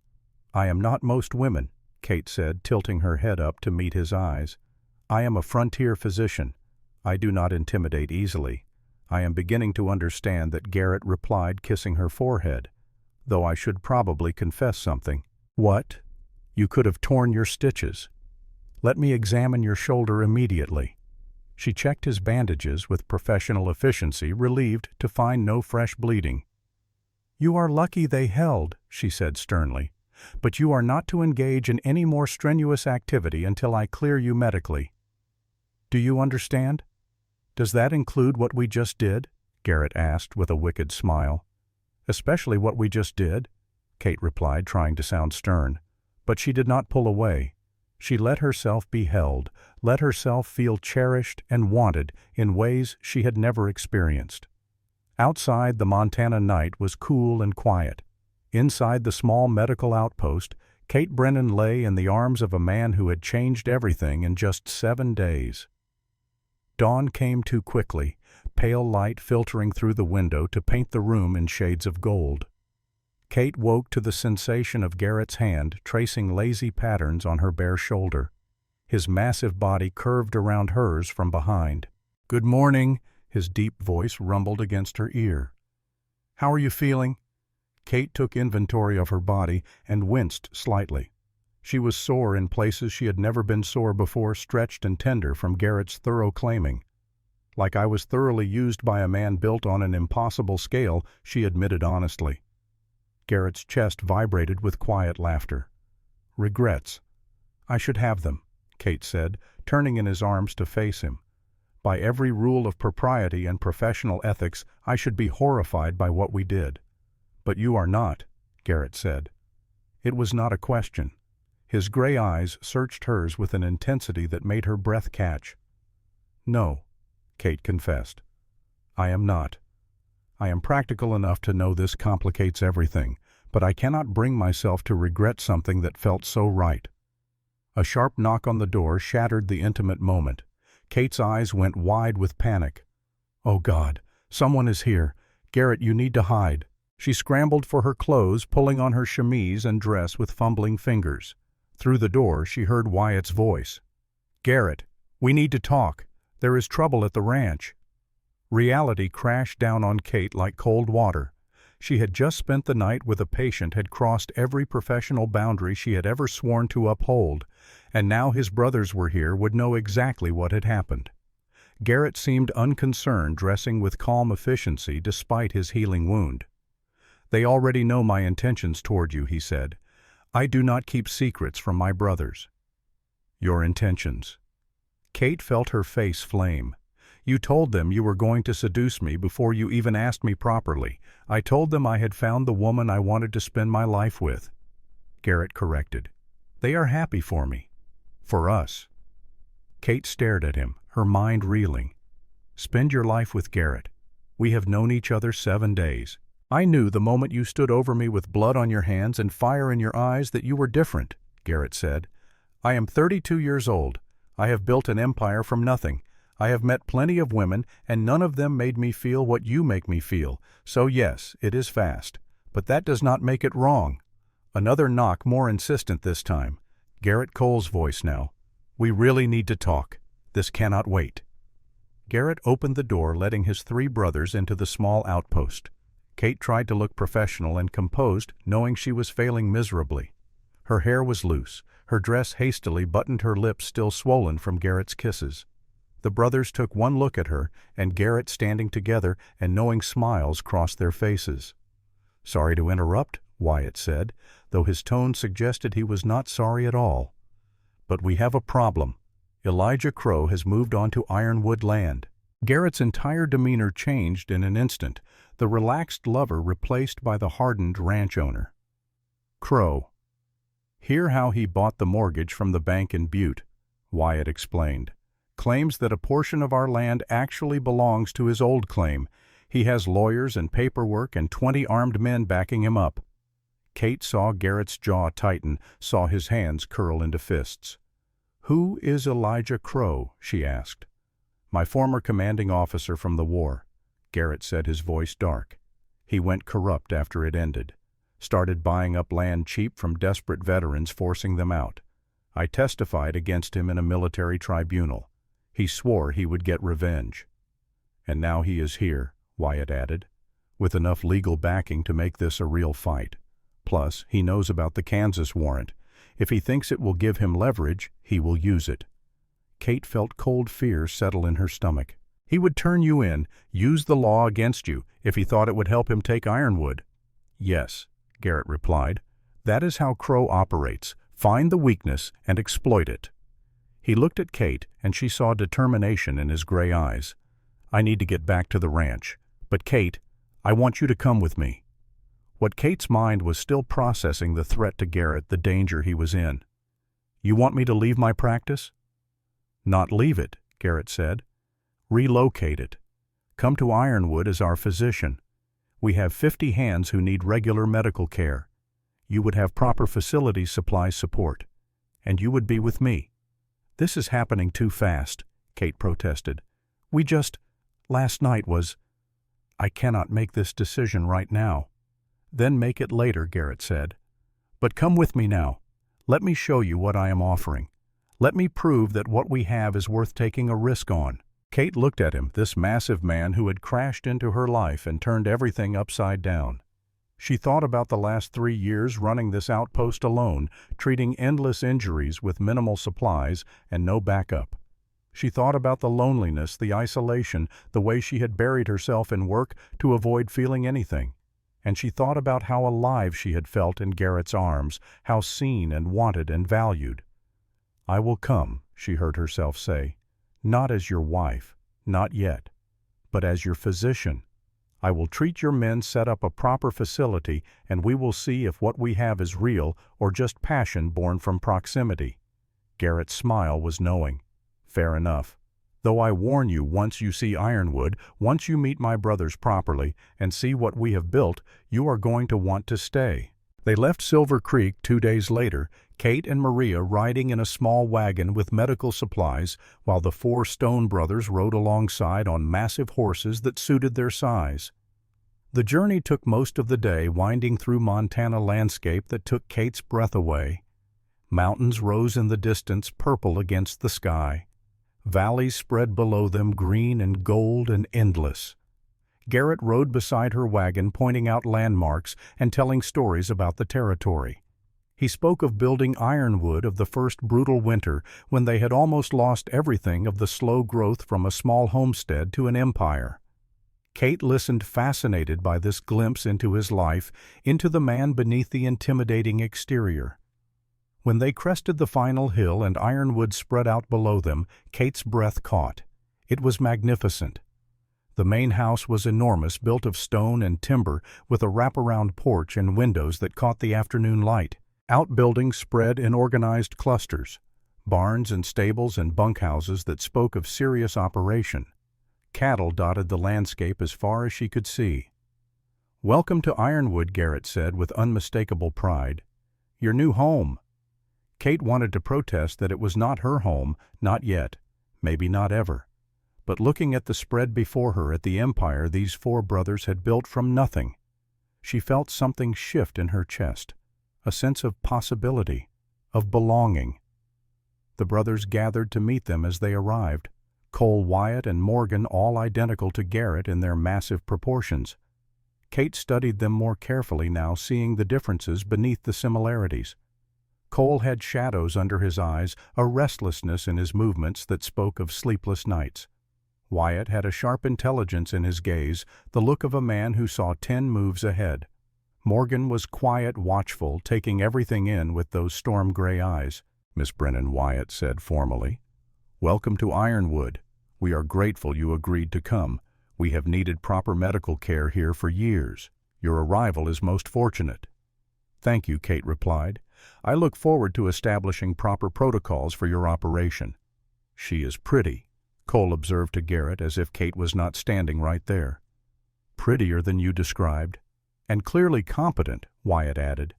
I am not most women, Kate said, tilting her head up to meet his eyes. I am a frontier physician. I do not intimidate easily. I am beginning to understand that, Garrett replied, kissing her forehead. Though I should probably confess something. What? You could have torn your stitches. Let me examine your shoulder immediately. She checked his bandages with professional efficiency, relieved to find no fresh bleeding. You are lucky they held, she said sternly, but you are not to engage in any more strenuous activity until I clear you medically. Do you understand? Does that include what we just did? Garrett asked with a wicked smile. Especially what we just did, Kate replied, trying to sound stern. But she did not pull away. She let herself be held, let herself feel cherished and wanted in ways she had never experienced. Outside, the Montana night was cool and quiet. Inside the small medical outpost, Kate Brennan lay in the arms of a man who had changed everything in just 7 days. Dawn came too quickly, pale light filtering through the window to paint the room in shades of gold. Kate woke to the sensation of Garrett's hand tracing lazy patterns on her bare shoulder. His massive body curved around hers from behind. Good morning, his deep voice rumbled against her ear. How are you feeling? Kate took inventory of her body and winced slightly. She was sore in places she had never been sore before, stretched and tender from Garrett's thorough claiming. Like I was thoroughly used by a man built on an impossible scale, she admitted honestly. Garrett's chest vibrated with quiet laughter. Regrets. I should have them, Kate said, turning in his arms to face him. By every rule of propriety and professional ethics, I should be horrified by what we did. But you are not, Garrett said. It was not a question. His gray eyes searched hers with an intensity that made her breath catch. No, Kate confessed. I am not. I am practical enough to know this complicates everything, but I cannot bring myself to regret something that felt so right. A sharp knock on the door shattered the intimate moment. Kate's eyes went wide with panic. Oh God, someone is here. Garrett, you need to hide. She scrambled for her clothes, pulling on her chemise and dress with fumbling fingers. Through the door, she heard Wyatt's voice. Garrett, we need to talk. There is trouble at the ranch. Reality crashed down on Kate like cold water. She had just spent the night with a patient, had crossed every professional boundary she had ever sworn to uphold, and now his brothers were here, would know exactly what had happened. Garrett seemed unconcerned, dressing with calm efficiency despite his healing wound. They already know my intentions toward you, he said. I do not keep secrets from my brothers. Your intentions. Kate felt her face flame. You told them you were going to seduce me before you even asked me properly. I told them I had found the woman I wanted to spend my life with. Garrett corrected. They are happy for me. For us. Kate stared at him, her mind reeling. Spend your life with Garrett. We have known each other 7 days. I knew the moment you stood over me with blood on your hands and fire in your eyes that you were different, Garrett said. I am 32 years old. I have built an empire from nothing. I have met plenty of women, and none of them made me feel what you make me feel. So yes, it is fast. But that does not make it wrong. Another knock, more insistent this time. Garrett Cole's voice now. We really need to talk. This cannot wait. Garrett opened the door, letting his 3 brothers into the small outpost. Kate tried to look professional and composed, knowing she was failing miserably. Her hair was loose. Her dress hastily buttoned, her lips still swollen from Garrett's kisses. The brothers took one look at her, and Garrett standing together, and knowing smiles crossed their faces. Sorry to interrupt, Wyatt said, though his tone suggested he was not sorry at all. But we have a problem. Elijah Crow has moved on to Ironwood land. Garrett's entire demeanor changed in an instant, the relaxed lover replaced by the hardened ranch owner. Crow. Hear how he bought the mortgage from the bank in Butte, Wyatt explained. Claims that a portion of our land actually belongs to his old claim. He has lawyers and paperwork and 20 armed men backing him up." Kate saw Garrett's jaw tighten, saw his hands curl into fists. "Who is Elijah Crow?" she asked. "My former commanding officer from the war," Garrett said, his voice dark. "He went corrupt after it ended. Started buying up land cheap from desperate veterans, forcing them out. I testified against him in a military tribunal. He swore he would get revenge." "And now he is here," Wyatt added, "with enough legal backing to make this a real fight. Plus, he knows about the Kansas warrant. If he thinks it will give him leverage, he will use it." Kate felt cold fear settle in her stomach. "He would turn you in, use the law against you, if he thought it would help him take Ironwood." "Yes," Garrett replied. "That is how Crow operates. Find the weakness and exploit it." He looked at Kate, and she saw determination in his gray eyes. "I need to get back to the ranch. But Kate, I want you to come with me." What Kate's mind was still processing the threat to Garrett, the danger he was in. "You want me to leave my practice?" "Not leave it," Garrett said. "Relocate it. Come to Ironwood as our physician. We have 50 hands who need regular medical care. You would have proper facility supply support. And you would be with me." "This is happening too fast," Kate protested. Last night was—" "I cannot make this decision right now." "Then make it later," Garrett said. "But come with me now. Let me show you what I am offering. Let me prove that what we have is worth taking a risk on." Kate looked at him, this massive man who had crashed into her life and turned everything upside down. She thought about the last 3 years running this outpost alone, treating endless injuries with minimal supplies and no backup. She thought about the loneliness, the isolation, the way she had buried herself in work to avoid feeling anything. And she thought about how alive she had felt in Garrett's arms, how seen and wanted and valued. "I will come," she heard herself say, "not as your wife, not yet, but as your physician. I will treat your men, set up a proper facility, and we will see if what we have is real or just passion born from proximity." Garrett's smile was knowing. "Fair enough. Though I warn you, once you see Ironwood, once you meet my brothers properly and see what we have built, you are going to want to stay." They left Silver Creek 2 days later, Kate and Maria riding in a small wagon with medical supplies, while the 4 Stone brothers rode alongside on massive horses that suited their size. The journey took most of the day, winding through Montana landscape that took Kate's breath away. Mountains rose in the distance, purple against the sky. Valleys spread below them, green and gold and endless. Garrett rode beside her wagon, pointing out landmarks and telling stories about the territory. He spoke of building Ironwood, of the first brutal winter when they had almost lost everything, of the slow growth from a small homestead to an empire. Kate listened, fascinated by this glimpse into his life, into the man beneath the intimidating exterior. When they crested the final hill and Ironwood spread out below them, Kate's breath caught. It was magnificent. The main house was enormous, built of stone and timber, with a wraparound porch and windows that caught the afternoon light. Outbuildings spread in organized clusters, barns and stables and bunkhouses that spoke of serious operation. Cattle dotted the landscape as far as she could see. "Welcome to Ironwood," Garrett said with unmistakable pride. "Your new home." Kate wanted to protest that it was not her home, not yet, maybe not ever. But looking at the spread before her, at the empire these 4 brothers had built from nothing, she felt something shift in her chest, a sense of possibility, of belonging. The brothers gathered to meet them as they arrived, Cole, Wyatt, and Morgan, all identical to Garrett in their massive proportions. Kate studied them more carefully now, seeing the differences beneath the similarities. Cole had shadows under his eyes, a restlessness in his movements that spoke of sleepless nights. Wyatt had a sharp intelligence in his gaze, the look of a man who saw 10 moves ahead. Morgan was quiet, watchful, taking everything in with those storm-gray eyes. "Miss Brennan," Wyatt said formally, "welcome to Ironwood. We are grateful you agreed to come. We have needed proper medical care here for years. Your arrival is most fortunate." "Thank you," Kate replied. "I look forward to establishing proper protocols for your operation." "She is pretty," Cole observed to Garrett, as if Kate was not standing right there. prettier than you described. And clearly competent, Wyatt added.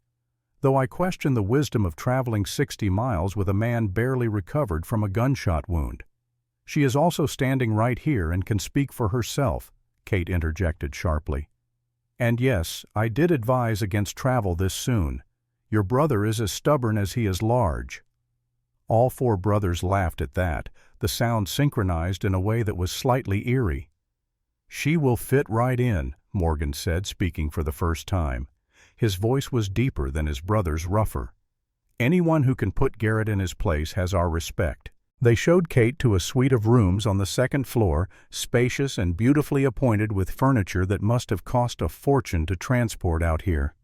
Though I question the wisdom of traveling 60 miles with a man barely recovered from a gunshot wound. She is also standing right here and can speak for herself, Kate interjected sharply. And yes, I did advise against travel this soon. Your brother is as stubborn as he is large. All four brothers laughed at that, the sound synchronized in a way that was slightly eerie. She will fit right in, Morgan said, speaking for the first time. His voice was deeper than his brother's rougher. Anyone who can put Garrett in his place has our respect. They showed Kate to a suite of rooms on the second floor, spacious and beautifully appointed with furniture that must have cost a fortune to transport out here.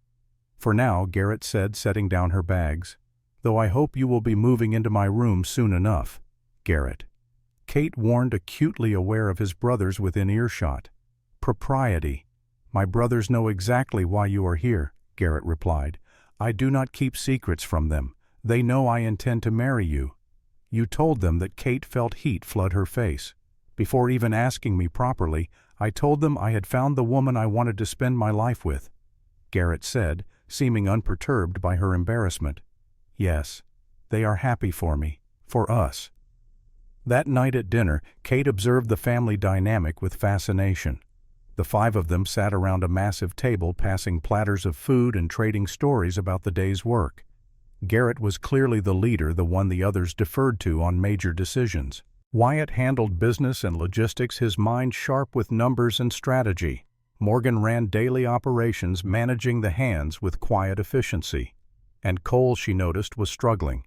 For now, Garrett said, setting down her bags. Though I hope you will be moving into my room soon enough, Garrett. Kate warned, acutely aware of his brothers within earshot. Propriety. My brothers know exactly why you are here, Garrett replied. I do not keep secrets from them. They know I intend to marry you. You told them that Kate felt heat flood her face. Before even asking me properly, I told them I had found the woman I wanted to spend my life with, Garrett said, seeming unperturbed by her embarrassment. Yes, they are happy for me, for us. That night at dinner, Kate observed the family dynamic with fascination. The five of them sat around a massive table passing platters of food and trading stories about the day's work. Garrett was clearly the leader, the one the others deferred to on major decisions. Wyatt handled business and logistics, his mind sharp with numbers and strategy. Morgan ran daily operations, managing the hands with quiet efficiency. And Cole, she noticed, was struggling.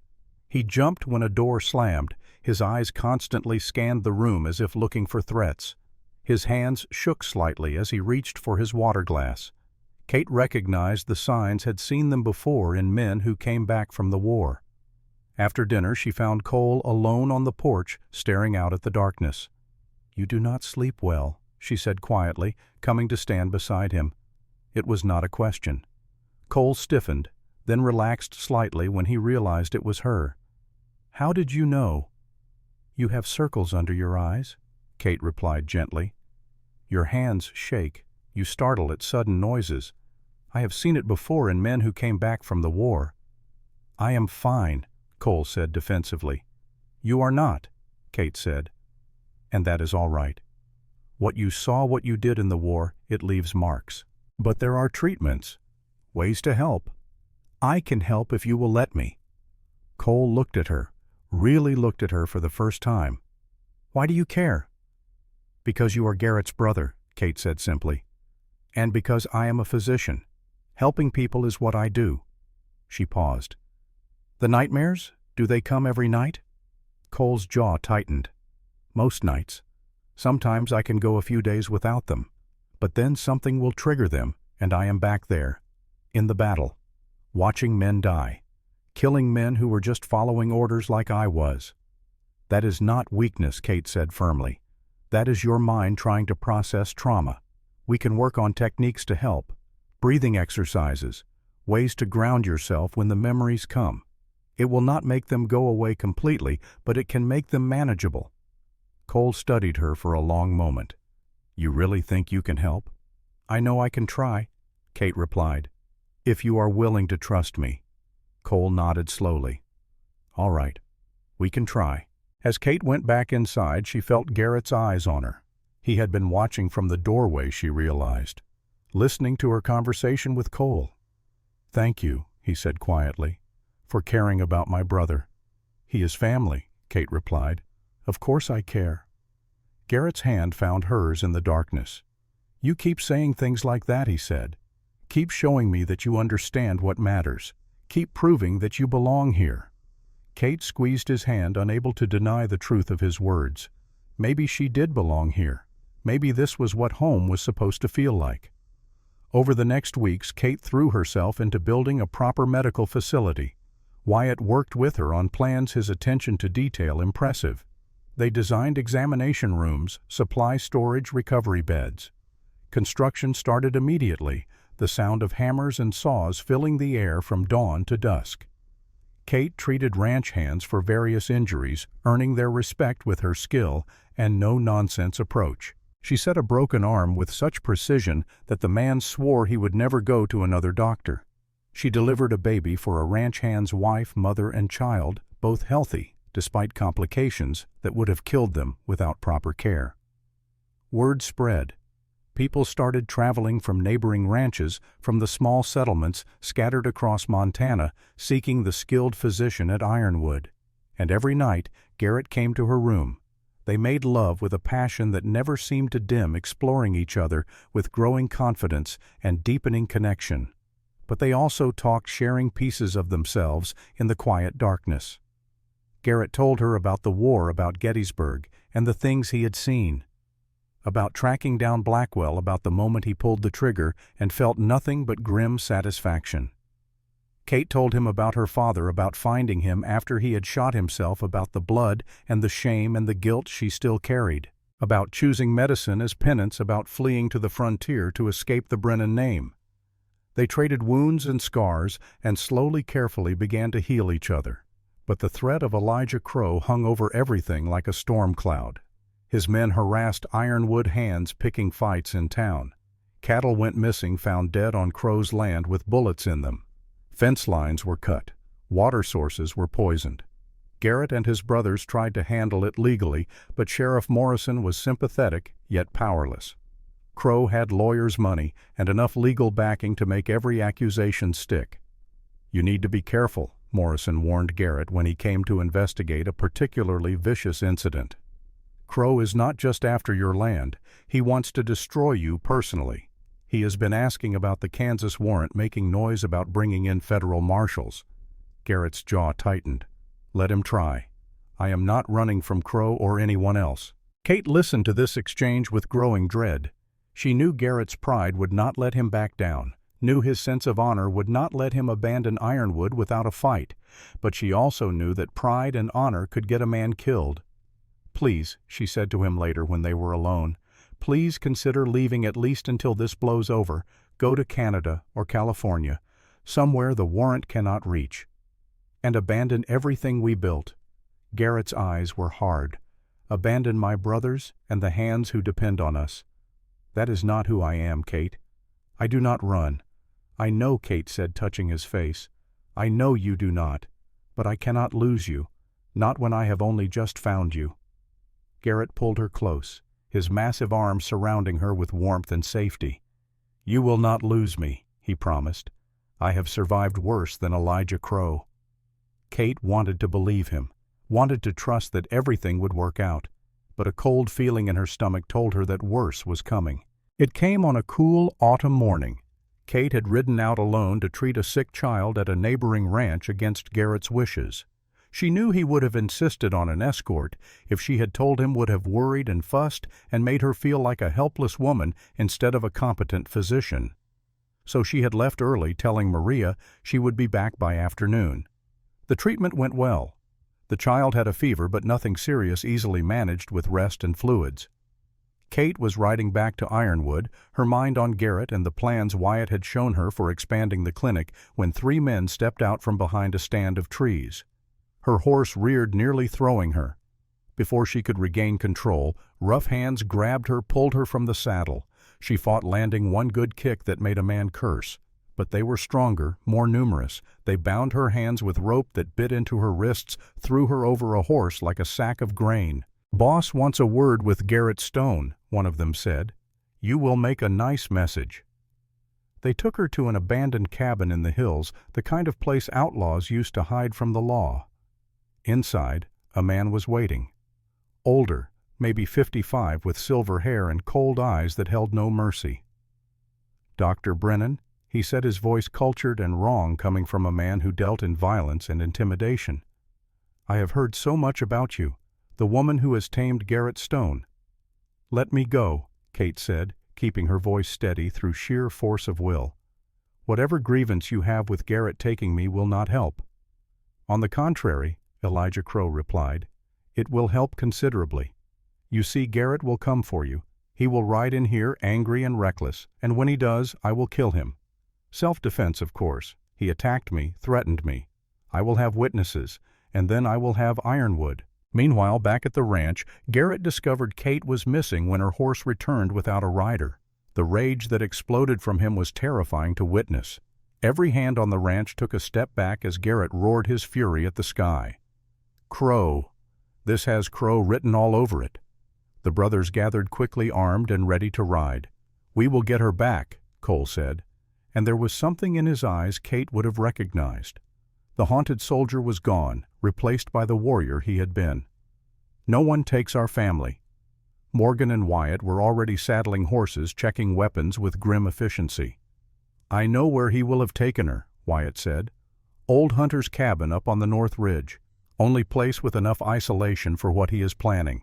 He jumped when a door slammed. His eyes constantly scanned the room as if looking for threats. His hands shook slightly as he reached for his water glass. Kate recognized the signs, had seen them before in men who came back from the war. After dinner, she found Cole alone on the porch, staring out at the darkness. You do not sleep well, she said quietly, coming to stand beside him. It was not a question. Cole stiffened, then relaxed slightly when he realized it was her. How did you know? You have circles under your eyes, Kate replied gently. Your hands shake. You startle at sudden noises. I have seen it before in men who came back from the war. I am fine, Cole said defensively. You are not, Kate said. And that is all right. What you saw, what you did in the war, it leaves marks. But there are treatments, ways to help. I can help if you will let me. Cole looked at her, really looked at her for the first time. Why do you care? Because you are Garrett's brother, Kate said simply. And because I am a physician. Helping people is what I do. She paused. The nightmares? Do they come every night? Cole's jaw tightened. Most nights. Sometimes I can go a few days without them. But then something will trigger them, and I am back there. In the battle. Watching men die. Killing men who were just following orders like I was. That is not weakness, Kate said firmly. That is your mind trying to process trauma. We can work on techniques to help. Breathing exercises. Ways to ground yourself when the memories come. It will not make them go away completely, but it can make them manageable. Cole studied her for a long moment. You really think you can help? I know I can try, Kate replied. If you are willing to trust me. Cole nodded slowly. All right, we can try. As Kate went back inside, she felt Garrett's eyes on her. He had been watching from the doorway, she realized, listening to her conversation with Cole. Thank you, he said quietly, for caring about my brother. He is family, Kate replied. Of course I care. Garrett's hand found hers in the darkness. You keep saying things like that, he said. Keep showing me that you understand what matters. Keep proving that you belong here. Kate squeezed his hand, unable to deny the truth of his words. Maybe she did belong here. Maybe this was what home was supposed to feel like. Over the next weeks, Kate threw herself into building a proper medical facility. Wyatt worked with her on plans, his attention to detail impressive. They designed examination rooms, supply storage, recovery beds. Construction started immediately, the sound of hammers and saws filling the air from dawn to dusk. Kate treated ranch hands for various injuries, earning their respect with her skill and no-nonsense approach. She set a broken arm with such precision that the man swore he would never go to another doctor. She delivered a baby for a ranch hand's wife, mother, and child, both healthy, despite complications that would have killed them without proper care. Word spread. People started traveling from neighboring ranches, from the small settlements scattered across Montana, seeking the skilled physician at Ironwood. And every night, Garrett came to her room. They made love with a passion that never seemed to dim, exploring each other with growing confidence and deepening connection. But they also talked, sharing pieces of themselves in the quiet darkness. Garrett told her about the war, about Gettysburg, and the things he had seen. About tracking down Blackwell, about the moment he pulled the trigger and felt nothing but grim satisfaction. Kate told him about her father, about finding him after he had shot himself, about the blood and the shame and the guilt she still carried, about choosing medicine as penance, about fleeing to the frontier to escape the Brennan name. They traded wounds and scars and slowly, carefully began to heal each other. But the threat of Elijah Crow hung over everything like a storm cloud. His men harassed Ironwood hands picking fights in town. Cattle went missing, found dead on Crow's land with bullets in them. Fence lines were cut. Water sources were poisoned. Garrett and his brothers tried to handle it legally, but Sheriff Morrison was sympathetic, yet powerless. Crow had lawyers' money and enough legal backing to make every accusation stick. "You need to be careful," Morrison warned Garrett when he came to investigate a particularly vicious incident. "Crow is not just after your land. He wants to destroy you personally. He has been asking about the Kansas warrant, making noise about bringing in federal marshals." Garrett's jaw tightened. "Let him try. I am not running from Crow or anyone else." Kate listened to this exchange with growing dread. She knew Garrett's pride would not let him back down, knew his sense of honor would not let him abandon Ironwood without a fight, but she also knew that pride and honor could get a man killed. "Please," she said to him later when they were alone, "please consider leaving at least until this blows over. Go to Canada or California, somewhere the warrant cannot reach. And abandon everything we built." Garrett's eyes were hard. "Abandon my brothers and the hands who depend on us." "That is not who I am, Kate. I do not run." "I know," Kate said, touching his face. "I know you do not. But I cannot lose you, not when I have only just found you." Garrett pulled her close, his massive arms surrounding her with warmth and safety. "You will not lose me," he promised. "I have survived worse than Elijah Crow." Kate wanted to believe him, wanted to trust that everything would work out, but a cold feeling in her stomach told her that worse was coming. It came on a cool autumn morning. Kate had ridden out alone to treat a sick child at a neighboring ranch against Garrett's wishes. She knew he would have insisted on an escort if she had told him, would have worried and fussed and made her feel like a helpless woman instead of a competent physician. So she had left early, telling Maria she would be back by afternoon. The treatment went well. The child had a fever, but nothing serious, easily managed with rest and fluids. Kate was riding back to Ironwood, her mind on Garrett and the plans Wyatt had shown her for expanding the clinic, when 3 men stepped out from behind a stand of trees. Her horse reared, nearly throwing her. Before she could regain control, rough hands grabbed her, pulled her from the saddle. She fought, landing one good kick that made a man curse. But they were stronger, more numerous. They bound her hands with rope that bit into her wrists, threw her over a horse like a sack of grain. "Boss wants a word with Garrett Stone," one of them said. "You will make a nice message." They took her to an abandoned cabin in the hills, the kind of place outlaws used to hide from the law. Inside, a man was waiting. Older, maybe 55, with silver hair and cold eyes that held no mercy. "Dr. Brennan," he said, his voice cultured and wrong, coming from a man who dealt in violence and intimidation. "I have heard so much about you, the woman who has tamed Garrett Stone." "Let me go," Kate said, keeping her voice steady through sheer force of will. "Whatever grievance you have with Garrett taking me will not help." "On the contrary," Elijah Crow replied, "it will help considerably. You see, Garrett will come for you. He will ride in here angry and reckless, and when he does, I will kill him. Self-defense, of course. He attacked me, threatened me. I will have witnesses, and then I will have Ironwood. Meanwhile, back at the ranch, Garrett discovered Kate was missing when her horse returned without a rider. The rage that exploded from him was terrifying to witness. Every hand on the ranch took a step back as Garrett roared his fury at the sky. "Crow! This has Crow written all over it." The brothers gathered quickly, armed and ready to ride. "We will get her back," Cole said, and there was something in his eyes Kate would have recognized. The haunted soldier was gone, replaced by the warrior he had been. "No one takes our family." Morgan and Wyatt were already saddling horses, checking weapons with grim efficiency. "I know where he will have taken her," Wyatt said. "Old Hunter's cabin up on the North Ridge. Only place with enough isolation for what he is planning."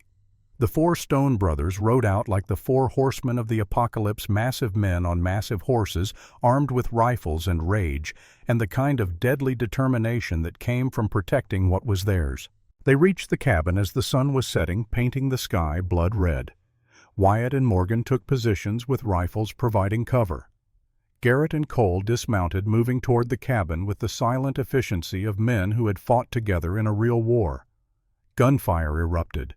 The four Stone brothers rode out like the four horsemen of the apocalypse, massive men on massive horses, armed with rifles and rage, and the kind of deadly determination that came from protecting what was theirs. They reached the cabin as the sun was setting, painting the sky blood red. Wyatt and Morgan took positions with rifles providing cover. Garrett and Cole dismounted, moving toward the cabin with the silent efficiency of men who had fought together in a real war. Gunfire erupted.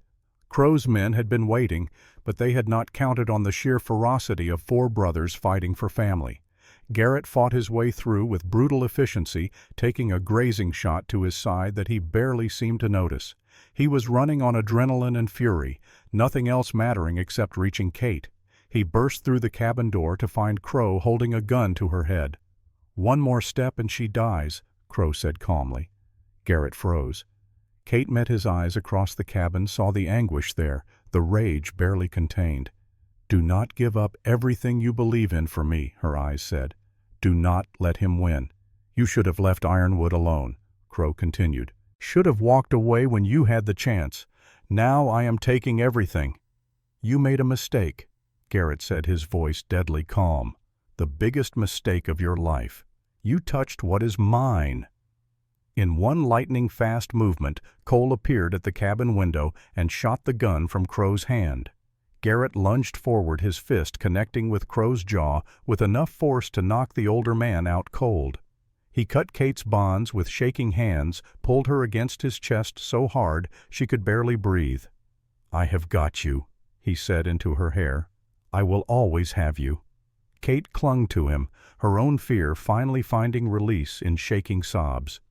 Crow's men had been waiting, but they had not counted on the sheer ferocity of four brothers fighting for family. Garrett fought his way through with brutal efficiency, taking a grazing shot to his side that he barely seemed to notice. He was running on adrenaline and fury, nothing else mattering except reaching Kate. He burst through the cabin door to find Crow holding a gun to her head. "One more step and she dies," Crow said calmly. Garrett froze. Kate met his eyes across the cabin, saw the anguish there, the rage barely contained. "Do not give up everything you believe in for me," her eyes said. "Do not let him win." "You should have left Ironwood alone," Crow continued. "Should have walked away when you had the chance. Now I am taking everything." "You made a mistake," Garrett said, his voice deadly calm. "The biggest mistake of your life. You touched what is mine." In one lightning-fast movement, Cole appeared at the cabin window and shot the gun from Crow's hand. Garrett lunged forward, his fist connecting with Crow's jaw with enough force to knock the older man out cold. He cut Kate's bonds with shaking hands, pulled her against his chest so hard she could barely breathe. "I have got you," he said into her hair. "I will always have you." Kate clung to him, her own fear finally finding release in shaking sobs.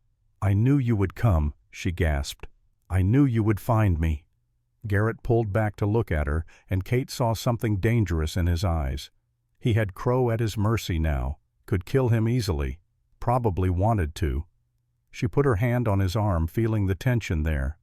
"I knew you would come," she gasped. "I knew you would find me." Garrett pulled back to look at her, and Kate saw something dangerous in his eyes. He had Crow at his mercy now, could kill him easily, probably wanted to. She put her hand on his arm, feeling the tension there.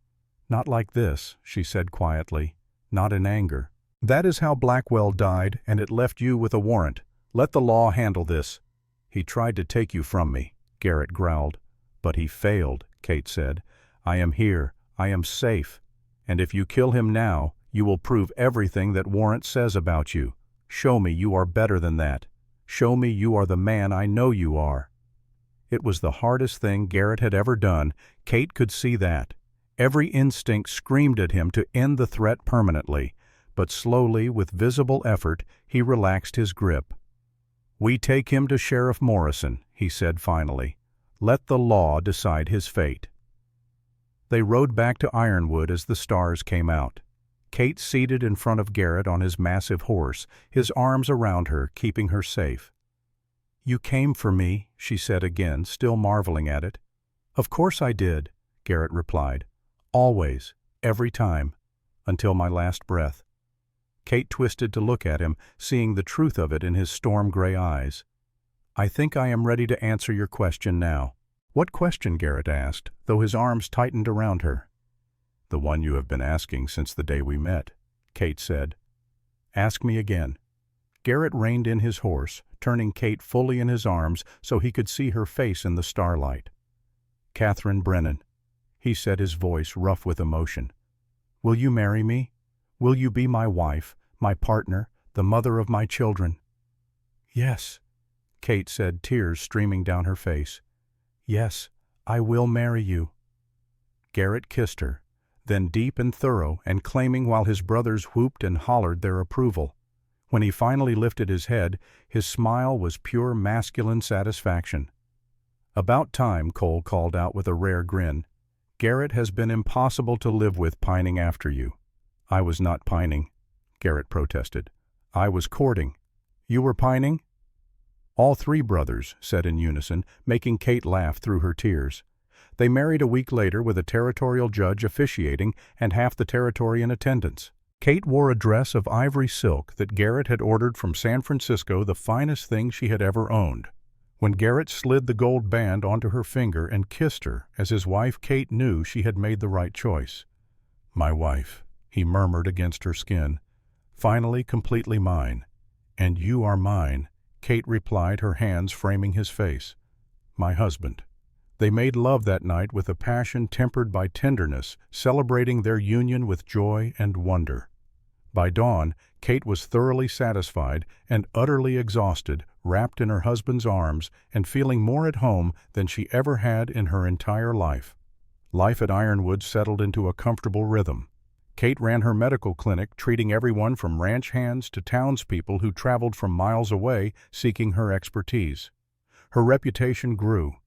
"Not like this," she said quietly, "not in anger. That is how Blackwell died, and it left you with a warrant. Let the law handle this." "He tried to take you from me," Garrett growled. "But he failed," Kate said. "I am here. I am safe. And if you kill him now, you will prove everything that warrant says about you. Show me you are better than that. Show me you are the man I know you are." It was the hardest thing Garrett had ever done. Kate could see that. Every instinct screamed at him to end the threat permanently, but slowly, with visible effort, he relaxed his grip. "We take him to Sheriff Morrison," he said finally. "Let the law decide his fate." They rode back to Ironwood as the stars came out. Kate seated in front of Garrett on his massive horse, his arms around her, keeping her safe. "You came for me," she said again, still marveling at it. "Of course I did," Garrett replied. "Always, every time, until my last breath." Kate twisted to look at him, seeing the truth of it in his storm-gray eyes. "I think I am ready to answer your question now." "What question?" Garrett asked, though his arms tightened around her. "The one you have been asking since the day we met," Kate said. "Ask me again." Garrett reined in his horse, turning Kate fully in his arms so he could see her face in the starlight. "Catherine Brennan," he said, his voice rough with emotion. "Will you marry me? Will you be my wife, my partner, the mother of my children?" "Yes," Kate said, tears streaming down her face. "Yes, I will marry you." Garrett kissed her, then deep and thorough, and claiming while his brothers whooped and hollered their approval. When he finally lifted his head, his smile was pure masculine satisfaction. "About time," Cole called out with a rare grin. Garrett has been impossible to live with pining after you." "I was not pining," Garrett protested. "I was courting." "You were pining?" All three brothers said in unison, making Kate laugh through her tears. They married a week later with a territorial judge officiating and half the territory in attendance. Kate wore a dress of ivory silk that Garrett had ordered from San Francisco, the finest thing she had ever owned. When Garrett slid the gold band onto her finger and kissed her, as his wife, Kate knew she had made the right choice. "My wife," he murmured against her skin. "Finally completely mine." "And you are mine," Kate replied, her hands framing his face. "My husband." They made love that night with a passion tempered by tenderness, celebrating their union with joy and wonder. By dawn, Kate was thoroughly satisfied and utterly exhausted, wrapped in her husband's arms and feeling more at home than she ever had in her entire life. Life at Ironwood settled into a comfortable rhythm. Kate ran her medical clinic, treating everyone from ranch hands to townspeople who traveled from miles away seeking her expertise. Her reputation grew.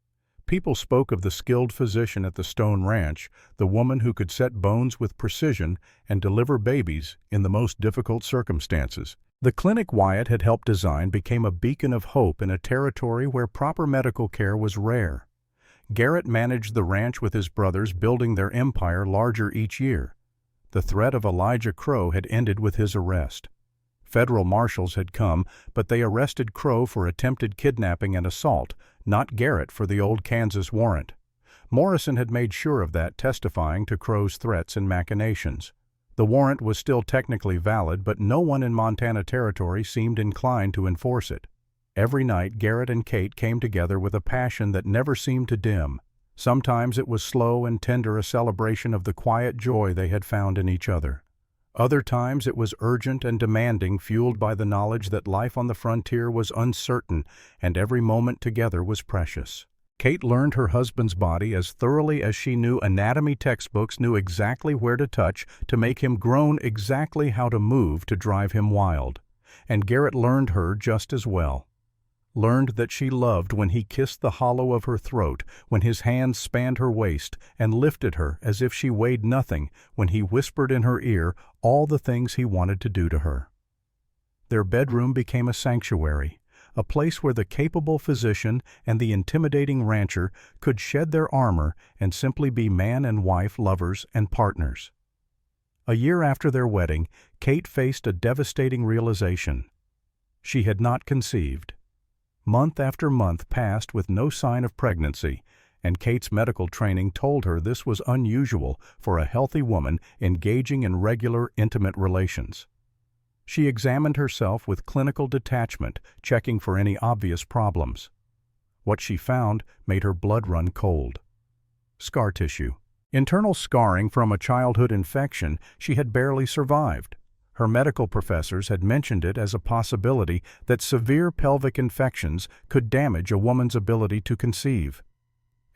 People spoke of the skilled physician at the Stone Ranch, the woman who could set bones with precision and deliver babies in the most difficult circumstances. The clinic Wyatt had helped design became a beacon of hope in a territory where proper medical care was rare. Garrett managed the ranch with his brothers, building their empire larger each year. The threat of Elijah Crow had ended with his arrest. Federal marshals had come, but they arrested Crow for attempted kidnapping and assault, not Garrett for the old Kansas warrant. Morrison had made sure of that, testifying to Crow's threats and machinations. The warrant was still technically valid, but no one in Montana Territory seemed inclined to enforce it. Every night, Garrett and Kate came together with a passion that never seemed to dim. Sometimes it was slow and tender, a celebration of the quiet joy they had found in each other. Other times it was urgent and demanding, fueled by the knowledge that life on the frontier was uncertain and every moment together was precious. Kate learned her husband's body as thoroughly as she knew anatomy textbooks, knew exactly where to touch to make him groan, exactly how to move to drive him wild. And Garrett learned her just as well. Learned that she loved when he kissed the hollow of her throat, when his hands spanned her waist and lifted her as if she weighed nothing, when he whispered in her ear all the things he wanted to do to her. Their bedroom became a sanctuary, a place where the capable physician and the intimidating rancher could shed their armor and simply be man and wife, lovers and partners. A year after their wedding, Kate faced a devastating realization. She had not conceived. Month after month passed with no sign of pregnancy, and Kate's medical training told her this was unusual for a healthy woman engaging in regular, intimate relations. She examined herself with clinical detachment, checking for any obvious problems. What she found made her blood run cold. Scar tissue. Internal scarring from a childhood infection she had barely survived. Her medical professors had mentioned it as a possibility that severe pelvic infections could damage a woman's ability to conceive.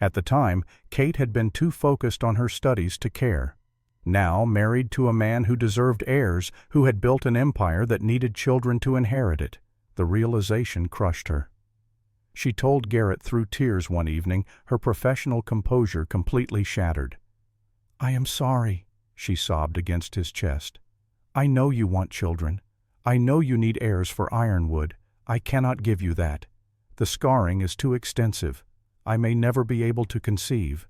At the time, Kate had been too focused on her studies to care. Now, married to a man who deserved heirs, who had built an empire that needed children to inherit it, the realization crushed her. She told Garrett through tears one evening, her professional composure completely shattered. "I am sorry," she sobbed against his chest. "I know you want children. I know you need heirs for Ironwood. I cannot give you that. The scarring is too extensive. I may never be able to conceive."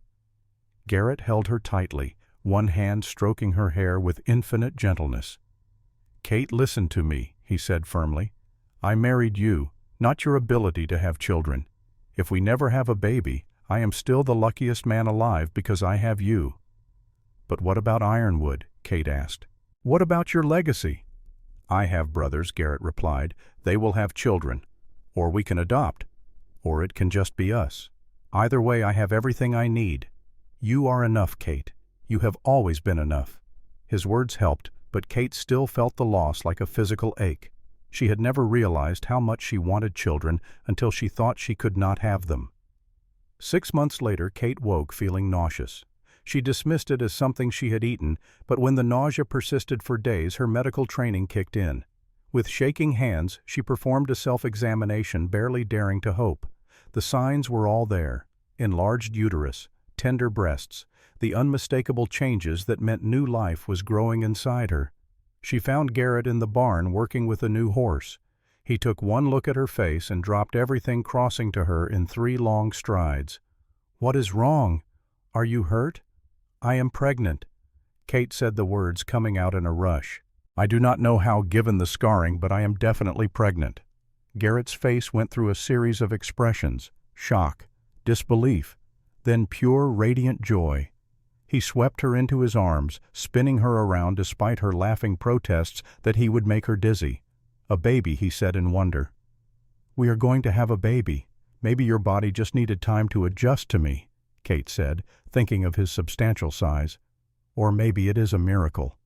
Garrett held her tightly, one hand stroking her hair with infinite gentleness. "Kate, listen to me," he said firmly. "I married you, not your ability to have children. If we never have a baby, I am still the luckiest man alive because I have you." "But what about Ironwood?" Kate asked. "What about your legacy?" "I have brothers," Garrett replied. "They will have children. Or we can adopt. Or it can just be us. Either way, I have everything I need. You are enough, Kate. You have always been enough." His words helped, but Kate still felt the loss like a physical ache. She had never realized how much she wanted children until she thought she could not have them. 6 months later, Kate woke feeling nauseous. She dismissed it as something she had eaten, but when the nausea persisted for days, her medical training kicked in. With shaking hands, she performed a self-examination, barely daring to hope. The signs were all there: enlarged uterus, tender breasts, the unmistakable changes that meant new life was growing inside her. She found Garrett in the barn working with a new horse. He took one look at her face and dropped everything, crossing to her in 3 long strides. "What is wrong? Are you hurt?" "I am pregnant." Kate said the words coming out in a rush. "I do not know how given the scarring, but I am definitely pregnant." Garrett's face went through a series of expressions: shock, disbelief, then pure, radiant joy. He swept her into his arms, spinning her around despite her laughing protests that he would make her dizzy. "A baby," he said in wonder. "We are going to have a baby. Maybe your body just needed time to adjust to me," Kate said, thinking of his substantial size. "Or maybe it is a miracle."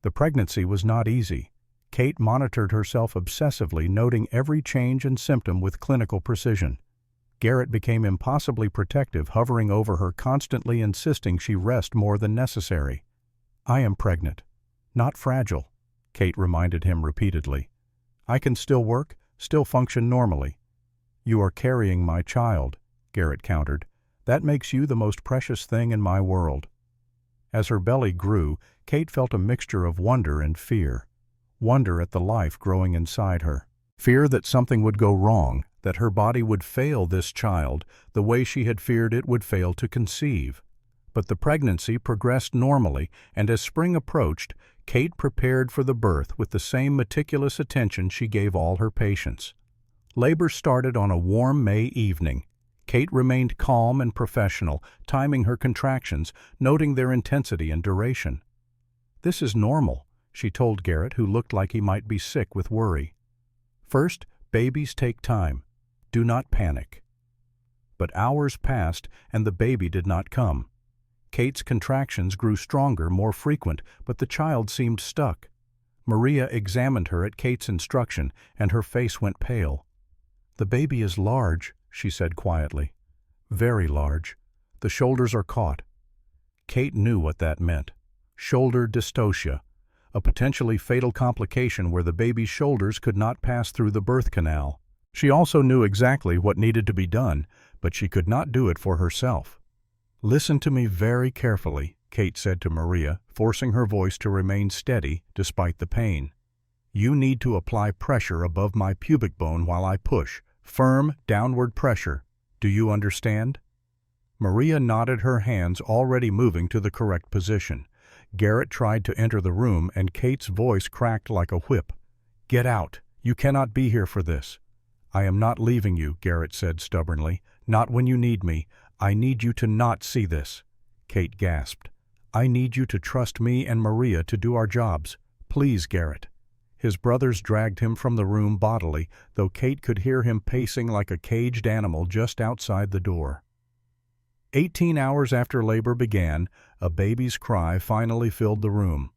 The pregnancy was not easy. Kate monitored herself obsessively, noting every change and symptom with clinical precision. Garrett became impossibly protective, hovering over her, constantly insisting she rest more than necessary. "I am pregnant, not fragile," Kate reminded him repeatedly. "I can still work, still function normally." "You are carrying my child," Garrett countered. "That makes you the most precious thing in my world." As her belly grew, Kate felt a mixture of wonder and fear. Wonder at the life growing inside her. Fear that something would go wrong, that her body would fail this child the way she had feared it would fail to conceive. But the pregnancy progressed normally, and as spring approached, Kate prepared for the birth with the same meticulous attention she gave all her patients. Labor started on a warm May evening. Kate remained calm and professional, timing her contractions, noting their intensity and duration. "This is normal," she told Garrett, who looked like he might be sick with worry. "First, babies take time. Do not panic." But hours passed, and the baby did not come. Kate's contractions grew stronger, more frequent, but the child seemed stuck. Maria examined her at Kate's instruction, and her face went pale. "The baby is large," she said quietly. "Very large. The shoulders are caught." Kate knew what that meant. Shoulder dystocia, a potentially fatal complication where the baby's shoulders could not pass through the birth canal. She also knew exactly what needed to be done, but she could not do it for herself. "Listen to me very carefully," Kate said to Maria, forcing her voice to remain steady despite the pain. "You need to apply pressure above my pubic bone while I push. Firm, downward pressure. Do you understand?" Maria nodded, her hands already moving to the correct position. Garrett tried to enter the room, and Kate's voice cracked like a whip. "Get out. You cannot be here for this." "I am not leaving you," Garrett said stubbornly. "Not when you need me. I need you to not see this." Kate gasped. "I need you to trust me and Maria to do our jobs. Please, Garrett." His brothers dragged him from the room bodily, though Kate could hear him pacing like a caged animal just outside the door. 18 hours after labor began, a baby's cry finally filled the room.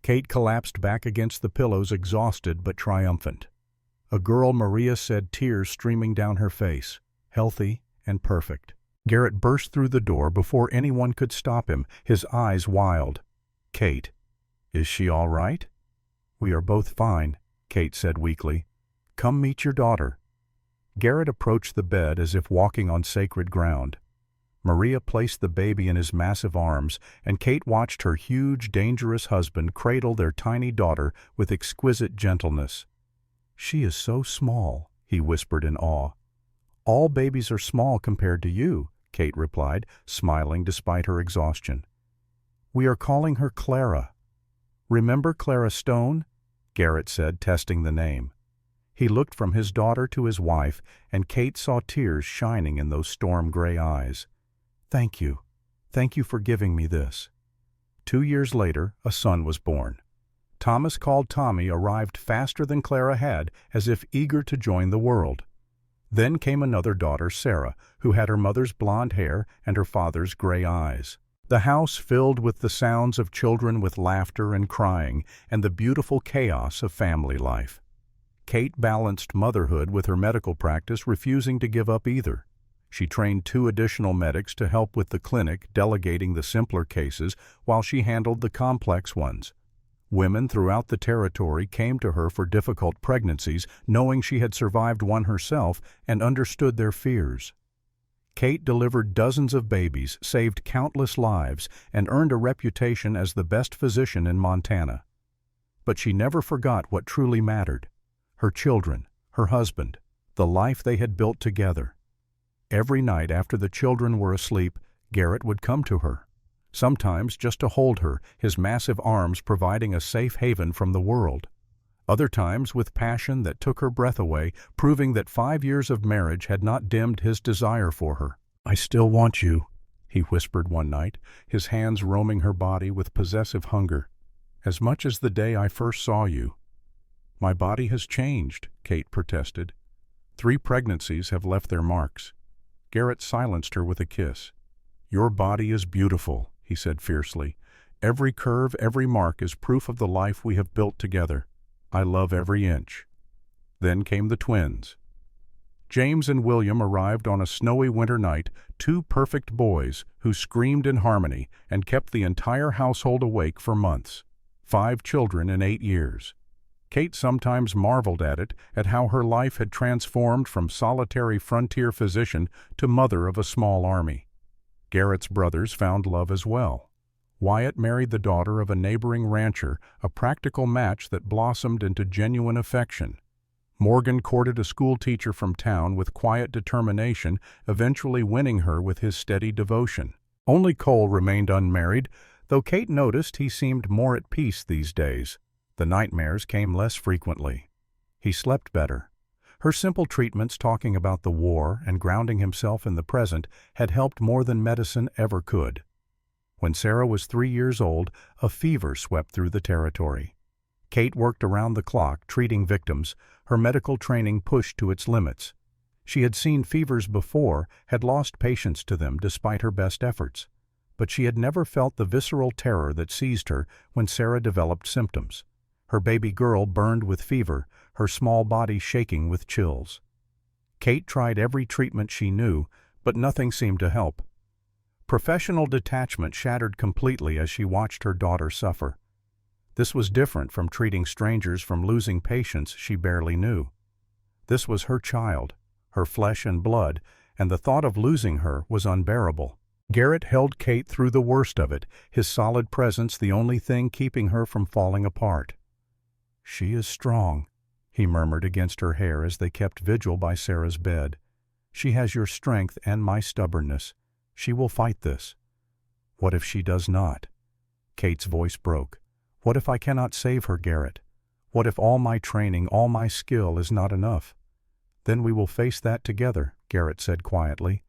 Kate collapsed back against the pillows, exhausted but triumphant. A girl, Maria said, tears streaming down her face, healthy and perfect. Garrett burst through the door before anyone could stop him, his eyes wild. "Kate, is she all right?" "We are both fine," Kate said weakly. "Come meet your daughter." Garrett approached the bed as if walking on sacred ground. Maria placed the baby in his massive arms, and Kate watched her huge, dangerous husband cradle their tiny daughter with exquisite gentleness. "She is so small," he whispered in awe. "All babies are small compared to you," Kate replied, smiling despite her exhaustion. "We are calling her Clara." "Remember Clara Stone?" Garrett said, testing the name. He looked from his daughter to his wife, and Kate saw tears shining in those storm-gray eyes. "Thank you. Thank you for giving me this." 2 years later, a son was born. Thomas, called Tommy, arrived faster than Clara had, as if eager to join the world. Then came another daughter, Sarah, who had her mother's blonde hair and her father's gray eyes. The house filled with the sounds of children with laughter and crying, and the beautiful chaos of family life. Kate balanced motherhood with her medical practice, refusing to give up either. She trained 2 additional medics to help with the clinic, delegating the simpler cases while she handled the complex ones. Women throughout the territory came to her for difficult pregnancies, knowing she had survived one herself and understood their fears. Kate delivered dozens of babies, saved countless lives, and earned a reputation as the best physician in Montana. But she never forgot what truly mattered: her children, her husband, the life they had built together. Every night after the children were asleep, Garrett would come to her, sometimes just to hold her, his massive arms providing a safe haven from the world. Other times with passion that took her breath away, proving that 5 years of marriage had not dimmed his desire for her. "I still want you," he whispered one night, his hands roaming her body with possessive hunger, "as much as the day I first saw you." "My body has changed," Kate protested. 3 pregnancies have left their marks. Garrett silenced her with a kiss. "Your body is beautiful," he said fiercely. "Every curve, every mark is proof of the life we have built together. I love every inch." Then came the twins. James and William arrived on a snowy winter night, 2 perfect boys who screamed in harmony and kept the entire household awake for months. 5 children in 8 years. Kate sometimes marveled at how her life had transformed from solitary frontier physician to mother of a small army. Garrett's brothers found love as well. Wyatt married the daughter of a neighboring rancher, a practical match that blossomed into genuine affection. Morgan courted a school teacher from town with quiet determination, eventually winning her with his steady devotion. Only Cole remained unmarried, though Kate noticed he seemed more at peace these days. The nightmares came less frequently. He slept better. Her simple treatments, talking about the war and grounding himself in the present, had helped more than medicine ever could. When Sarah was 3 years old, a fever swept through the territory. Kate worked around the clock, treating victims, her medical training pushed to its limits. She had seen fevers before, had lost patience to them despite her best efforts. But she had never felt the visceral terror that seized her when Sarah developed symptoms. Her baby girl burned with fever, her small body shaking with chills. Kate tried every treatment she knew, but nothing seemed to help. Professional detachment shattered completely as she watched her daughter suffer. This was different from treating strangers, from losing patients she barely knew. This was her child, her flesh and blood, and the thought of losing her was unbearable. Garrett held Kate through the worst of it, his solid presence the only thing keeping her from falling apart. "She is strong," he murmured against her hair as they kept vigil by Sarah's bed. "She has your strength and my stubbornness. She will fight this." "What if she does not?" Kate's voice broke. "What if I cannot save her, Garrett? What if all my training, all my skill is not enough?" "Then we will face that together," Garrett said quietly.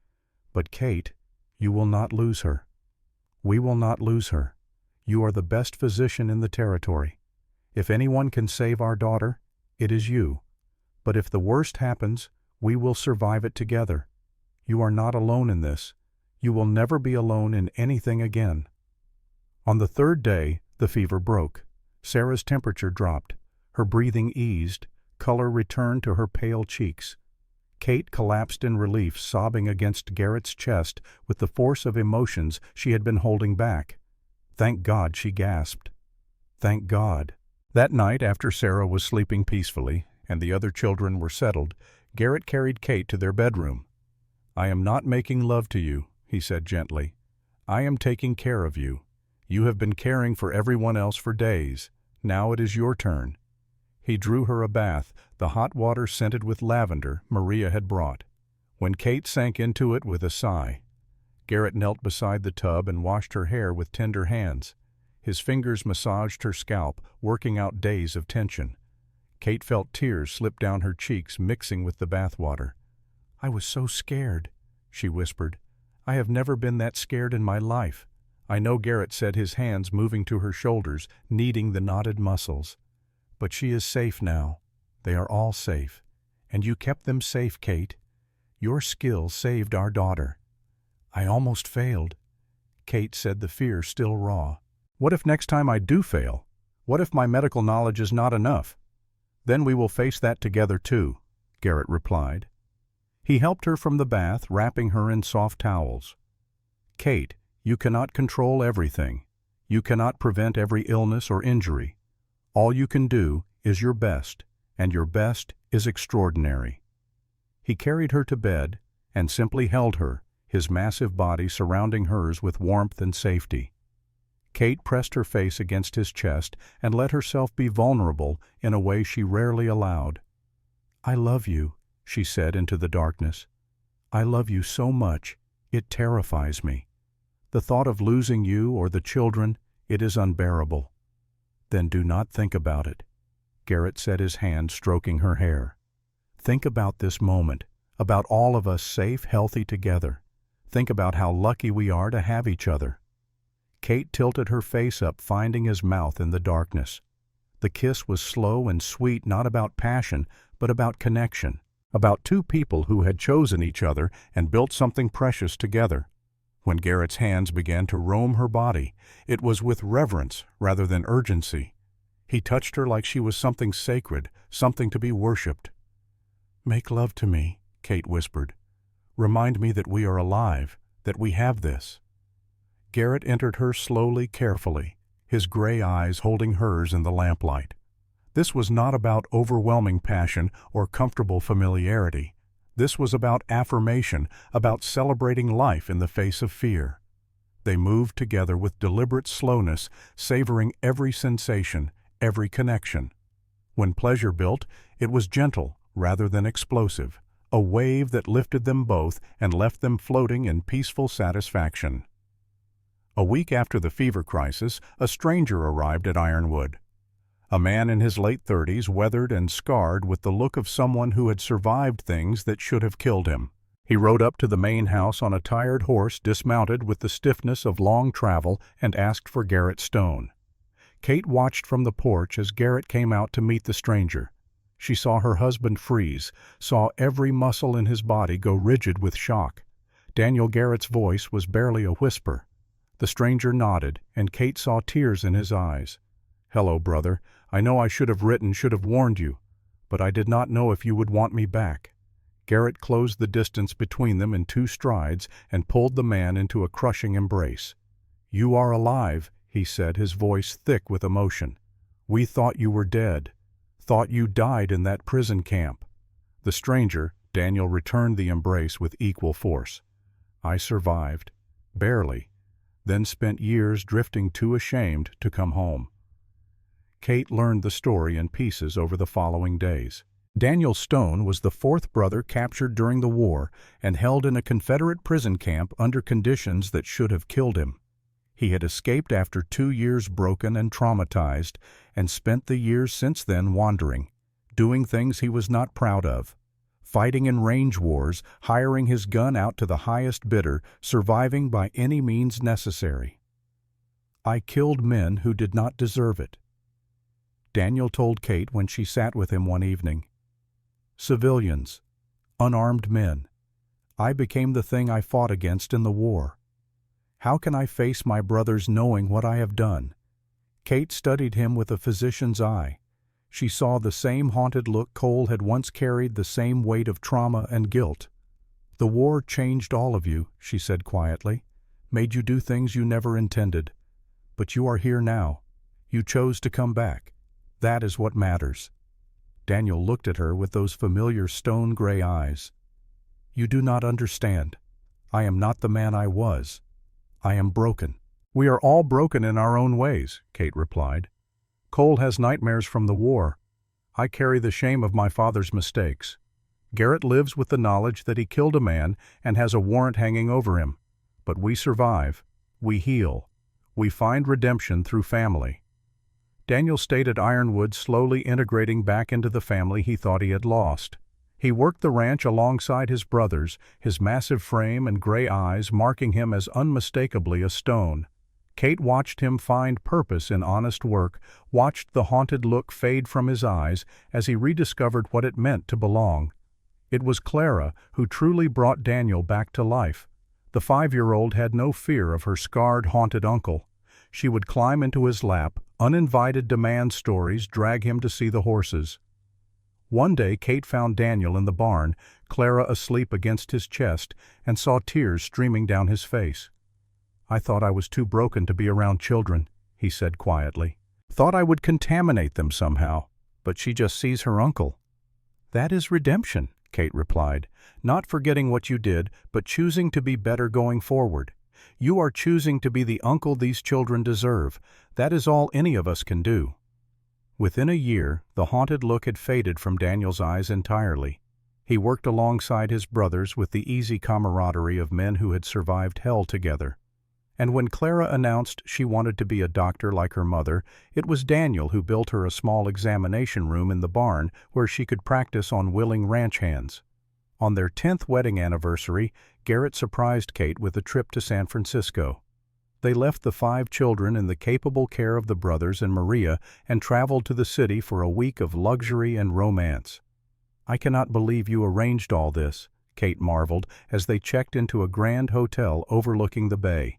"But Kate, you will not lose her. We will not lose her. You are the best physician in the territory. If anyone can save our daughter, it is you. But if the worst happens, we will survive it together. You are not alone in this. You will never be alone in anything again." On the 3rd day, the fever broke. Sarah's temperature dropped. Her breathing eased. Color returned to her pale cheeks. Kate collapsed in relief, sobbing against Garrett's chest with the force of emotions she had been holding back. "Thank God," she gasped. "Thank God." That night, after Sarah was sleeping peacefully and the other children were settled, Garrett carried Kate to their bedroom. "I am not making love to you," he said gently. "I am taking care of you. You have been caring for everyone else for days. Now it is your turn." He drew her a bath, the hot water scented with lavender Maria had brought. When Kate sank into it with a sigh, Garrett knelt beside the tub and washed her hair with tender hands. His fingers massaged her scalp, working out days of tension. Kate felt tears slip down her cheeks, mixing with the bathwater. "I was so scared," she whispered. "I have never been that scared in my life." "I know," Garrett said, his hands moving to her shoulders, kneading the knotted muscles. "But she is safe now. They are all safe. And you kept them safe, Kate. Your skill saved our daughter." "I almost failed," Kate said, the fear still raw. "What if next time I do fail? What if my medical knowledge is not enough?" "Then we will face that together too," Garrett replied. He helped her from the bath, wrapping her in soft towels. "Kate, you cannot control everything. You cannot prevent every illness or injury. All you can do is your best, and your best is extraordinary." He carried her to bed and simply held her, his massive body surrounding hers with warmth and safety. Kate pressed her face against his chest and let herself be vulnerable in a way she rarely allowed. "I love you," she said into the darkness. "I love you so much, it terrifies me. The thought of losing you or the children, it is unbearable." "Then do not think about it." Garrett set his hand stroking her hair. "Think about this moment, about all of us safe, healthy together. Think about how lucky we are to have each other." Kate tilted her face up, finding his mouth in the darkness. The kiss was slow and sweet, not about passion, but about connection, about two people who had chosen each other and built something precious together. When Garrett's hands began to roam her body, it was with reverence rather than urgency. He touched her like she was something sacred, something to be worshipped. "Make love to me," Kate whispered. "Remind me that we are alive, that we have this." Garrett entered her slowly, carefully, his gray eyes holding hers in the lamplight. This was not about overwhelming passion or comfortable familiarity. This was about affirmation, about celebrating life in the face of fear. They moved together with deliberate slowness, savoring every sensation, every connection. When pleasure built, it was gentle rather than explosive, a wave that lifted them both and left them floating in peaceful satisfaction. A week after the fever crisis, a stranger arrived at Ironwood. A man in his late 30s, weathered and scarred with the look of someone who had survived things that should have killed him. He rode up to the main house on a tired horse, dismounted with the stiffness of long travel, and asked for Garrett Stone. Kate watched from the porch as Garrett came out to meet the stranger. She saw her husband freeze, saw every muscle in his body go rigid with shock. Daniel Garrett's voice was barely a whisper. The stranger nodded, and Kate saw tears in his eyes. "Hello, brother. I know I should have written, should have warned you, but I did not know if you would want me back." Garrett closed the distance between them in 2 strides and pulled the man into a crushing embrace. "You are alive," he said, his voice thick with emotion. "We thought you were dead, thought you died in that prison camp." The stranger, Daniel, returned the embrace with equal force. "I survived, barely, then spent years drifting too ashamed to come home." Kate learned the story in pieces over the following days. Daniel Stone was the 4th brother captured during the war and held in a Confederate prison camp under conditions that should have killed him. He had escaped after 2 years broken and traumatized, and spent the years since then wandering, doing things he was not proud of. Fighting in range wars, hiring his gun out to the highest bidder, surviving by any means necessary. "I killed men who did not deserve it," Daniel told Kate when she sat with him one evening. "Civilians, unarmed men. I became the thing I fought against in the war. How can I face my brothers knowing what I have done?" Kate studied him with a physician's eye. She saw the same haunted look Cole had once carried, the same weight of trauma and guilt. "The war changed all of you," she said quietly, "made you do things you never intended. But you are here now. You chose to come back. That is what matters." Daniel looked at her with those familiar stone-gray eyes. "You do not understand. I am not the man I was. I am broken." "We are all broken in our own ways," Kate replied. "Cole has nightmares from the war. I carry the shame of my father's mistakes. Garrett lives with the knowledge that he killed a man and has a warrant hanging over him. But we survive. We heal. We find redemption through family." Daniel stayed at Ironwood, slowly integrating back into the family he thought he had lost. He worked the ranch alongside his brothers, his massive frame and gray eyes marking him as unmistakably a Stone. Kate watched him find purpose in honest work, watched the haunted look fade from his eyes as he rediscovered what it meant to belong. It was Clara who truly brought Daniel back to life. The 5-year-old had no fear of her scarred, haunted uncle. She would climb into his lap, uninvited demand stories, drag him to see the horses. One day Kate found Daniel in the barn, Clara asleep against his chest, and saw tears streaming down his face. "I thought I was too broken to be around children," he said quietly. "Thought I would contaminate them somehow, but she just sees her uncle." "That is redemption," Kate replied. "Not forgetting what you did, but choosing to be better going forward. You are choosing to be the uncle these children deserve. That is all any of us can do." Within a year, the haunted look had faded from Daniel's eyes entirely. He worked alongside his brothers with the easy camaraderie of men who had survived hell together. And when Clara announced she wanted to be a doctor like her mother, it was Daniel who built her a small examination room in the barn where she could practice on willing ranch hands. On their 10th wedding anniversary, Garrett surprised Kate with a trip to San Francisco. They left the 5 children in the capable care of the brothers and Maria and traveled to the city for a week of luxury and romance. "I cannot believe you arranged all this," Kate marveled as they checked into a grand hotel overlooking the bay.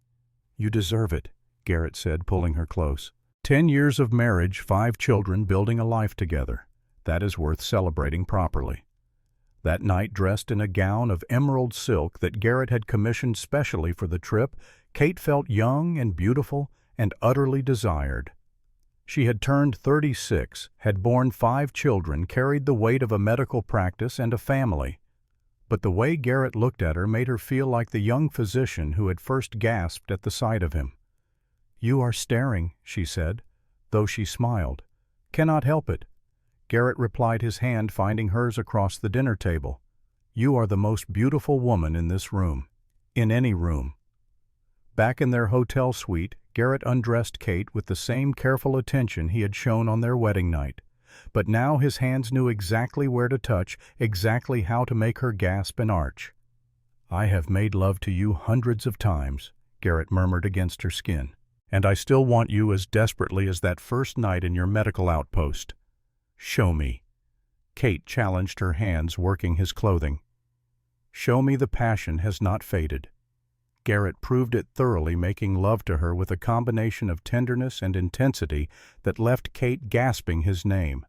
"You deserve it," Garrett said, pulling her close. 10 years of marriage, 5 children, building a life together. That is worth celebrating properly. That night, dressed in a gown of emerald silk that Garrett had commissioned specially for the trip, Kate felt young and beautiful and utterly desired. She had turned 36, had borne 5 children, carried the weight of a medical practice and a family. But the way Garrett looked at her made her feel like the young physician who had first gasped at the sight of him. "You are staring," she said, though she smiled. "Cannot help it." Garrett replied, his hand finding hers across the dinner table. "You are the most beautiful woman in this room. In any room." Back in their hotel suite, Garrett undressed Kate with the same careful attention he had shown on their wedding night. But now his hands knew exactly where to touch, exactly how to make her gasp and arch. "I have made love to you hundreds of times," Garrett murmured against her skin. "And I still want you as desperately as that first night in your medical outpost. Show me." Kate challenged, her hands working his clothing. "Show me the passion has not faded." Garrett proved it thoroughly, making love to her with a combination of tenderness and intensity that left Kate gasping his name.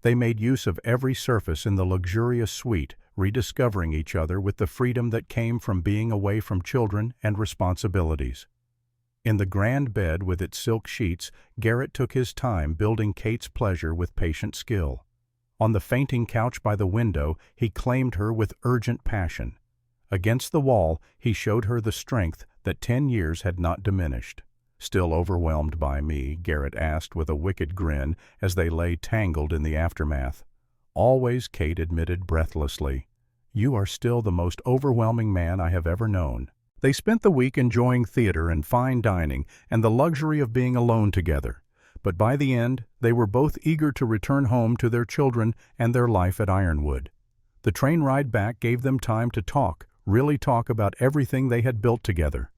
They made use of every surface in the luxurious suite, rediscovering each other with the freedom that came from being away from children and responsibilities. In the grand bed with its silk sheets, Garrett took his time building Kate's pleasure with patient skill. On the fainting couch by the window, he claimed her with urgent passion. Against the wall, he showed her the strength that 10 years had not diminished. "Still overwhelmed by me?" Garrett asked with a wicked grin as they lay tangled in the aftermath. "Always," Kate admitted breathlessly. "You are still the most overwhelming man I have ever known." They spent the week enjoying theater and fine dining and the luxury of being alone together. But by the end, they were both eager to return home to their children and their life at Ironwood. The train ride back gave them time to talk, really talk about everything they had built together.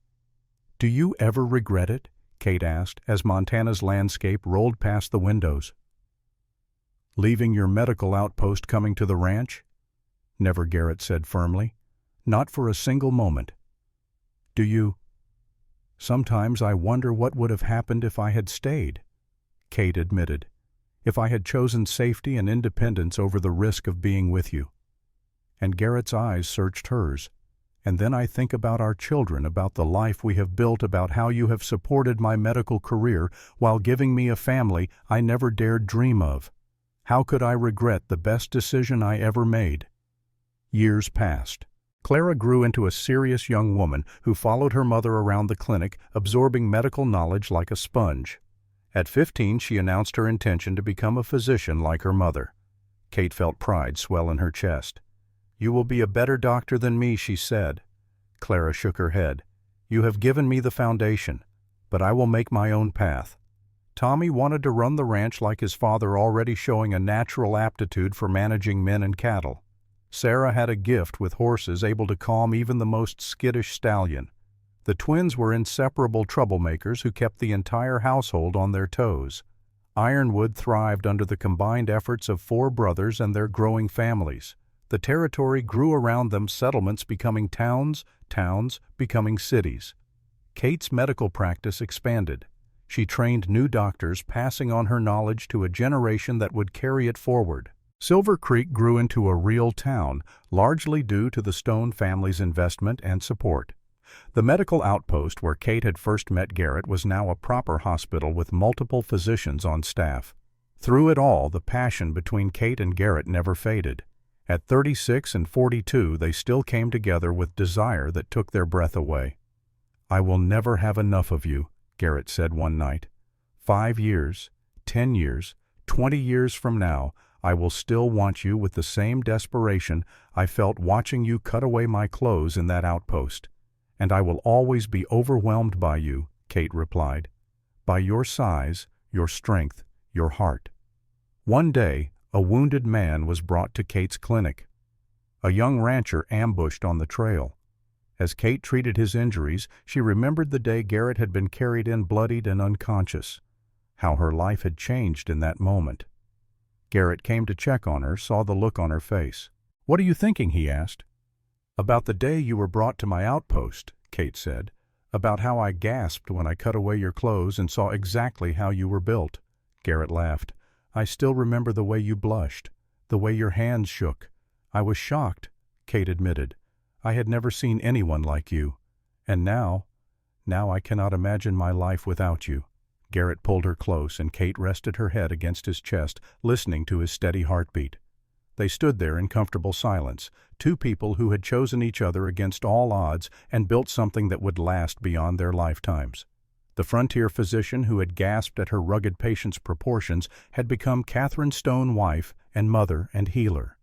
"Do you ever regret it?" Kate asked as Montana's landscape rolled past the windows. "Leaving your medical outpost, coming to the ranch?" "Never," Garrett said firmly. "Not for a single moment." "Do you?" "Sometimes I wonder what would have happened if I had stayed," Kate admitted. "If I had chosen safety and independence over the risk of being with you." And Garrett's eyes searched hers. "And then I think about our children, about the life we have built, about how you have supported my medical career while giving me a family I never dared dream of. How could I regret the best decision I ever made?" Years passed. Clara grew into a serious young woman who followed her mother around the clinic, absorbing medical knowledge like a sponge. At 15, she announced her intention to become a physician like her mother. Kate felt pride swell in her chest. "You will be a better doctor than me," she said. Clara shook her head. "You have given me the foundation, but I will make my own path." Tommy wanted to run the ranch like his father, already showing a natural aptitude for managing men and cattle. Sarah had a gift with horses, able to calm even the most skittish stallion. The twins were inseparable troublemakers who kept the entire household on their toes. Ironwood thrived under the combined efforts of 4 brothers and their growing families. The territory grew around them, settlements becoming towns, towns becoming cities. Kate's medical practice expanded. She trained new doctors, passing on her knowledge to a generation that would carry it forward. Silver Creek grew into a real town, largely due to the Stone family's investment and support. The medical outpost where Kate had first met Garrett was now a proper hospital with multiple physicians on staff. Through it all, the passion between Kate and Garrett never faded. At 36 and 42, they still came together with desire that took their breath away. "I will never have enough of you," Garrett said one night. 5 years, 10 years, 20 years from now, I will still want you with the same desperation I felt watching you cut away my clothes in that outpost. And I will always be overwhelmed by you," Kate replied. "By your size, your strength, your heart." One day, a wounded man was brought to Kate's clinic. A young rancher ambushed on the trail. As Kate treated his injuries, she remembered the day Garrett had been carried in bloodied and unconscious. How her life had changed in that moment. Garrett came to check on her, saw the look on her face. "What are you thinking?" he asked. "About the day you were brought to my outpost," Kate said. "About how I gasped when I cut away your clothes and saw exactly how you were built." Garrett laughed. "I still remember the way you blushed, the way your hands shook. I was shocked," Kate admitted. "I had never seen anyone like you. And now I cannot imagine my life without you." Garrett pulled her close, and Kate rested her head against his chest, listening to his steady heartbeat. They stood there in comfortable silence, two people who had chosen each other against all odds and built something that would last beyond their lifetimes. The frontier physician who had gasped at her rugged patient's proportions had become Catherine's stone wife and mother and healer.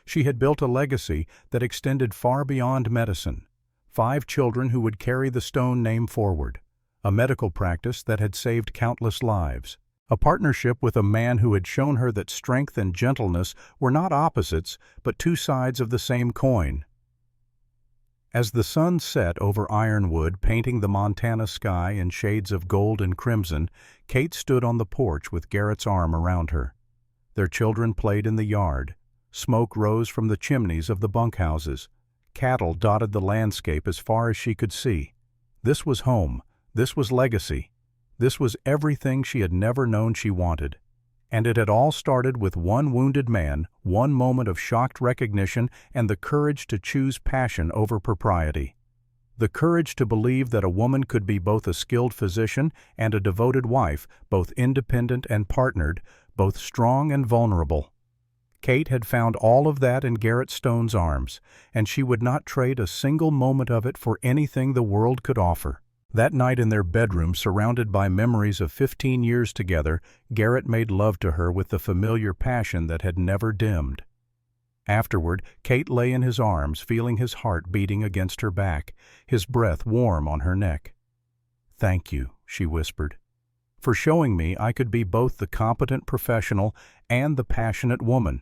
She had built a legacy that extended far beyond medicine. 5 children who would carry the stone name forward. A medical practice that had saved countless lives. A partnership with a man who had shown her that strength and gentleness were not opposites, but two sides of the same coin. As the sun set over Ironwood, painting the Montana sky in shades of gold and crimson, Kate stood on the porch with Garrett's arm around her. Their children played in the yard. Smoke rose from the chimneys of the bunkhouses. Cattle dotted the landscape as far as she could see. This was home. This was legacy. This was everything she had never known she wanted. And it had all started with one wounded man, one moment of shocked recognition, and the courage to choose passion over propriety. The courage to believe that a woman could be both a skilled physician and a devoted wife, both independent and partnered, both strong and vulnerable. Kate had found all of that in Garrett Stone's arms, and she would not trade a single moment of it for anything the world could offer. That night in their bedroom, surrounded by memories of 15 years together, Garrett made love to her with the familiar passion that had never dimmed. Afterward, Kate lay in his arms, feeling his heart beating against her back, his breath warm on her neck. "Thank you," she whispered, "for showing me I could be both the competent professional and the passionate woman,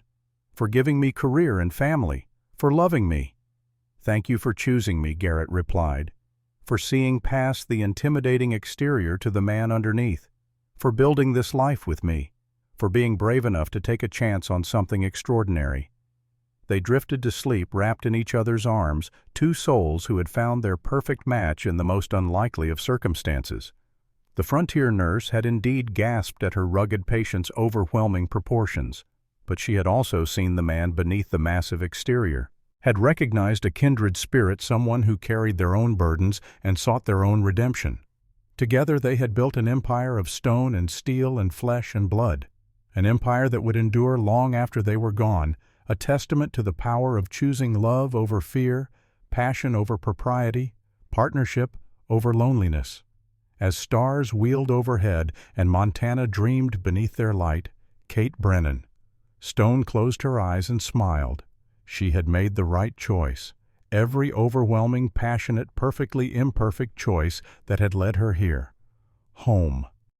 for giving me career and family, for loving me." "Thank you for choosing me," Garrett replied, "for seeing past the intimidating exterior to the man underneath, for building this life with me, for being brave enough to take a chance on something extraordinary." They drifted to sleep wrapped in each other's arms, two souls who had found their perfect match in the most unlikely of circumstances. The frontier nurse had indeed gasped at her rugged patient's overwhelming proportions, but she had also seen the man beneath the massive exterior, had recognized a kindred spirit, someone who carried their own burdens and sought their own redemption. Together they had built an empire of stone and steel and flesh and blood, an empire that would endure long after they were gone, a testament to the power of choosing love over fear, passion over propriety, partnership over loneliness. As stars wheeled overhead and Montana dreamed beneath their light, Kate Brennan. Stone closed her eyes and smiled. She had made the right choice, every overwhelming, passionate, perfectly imperfect choice that had led her here. Home.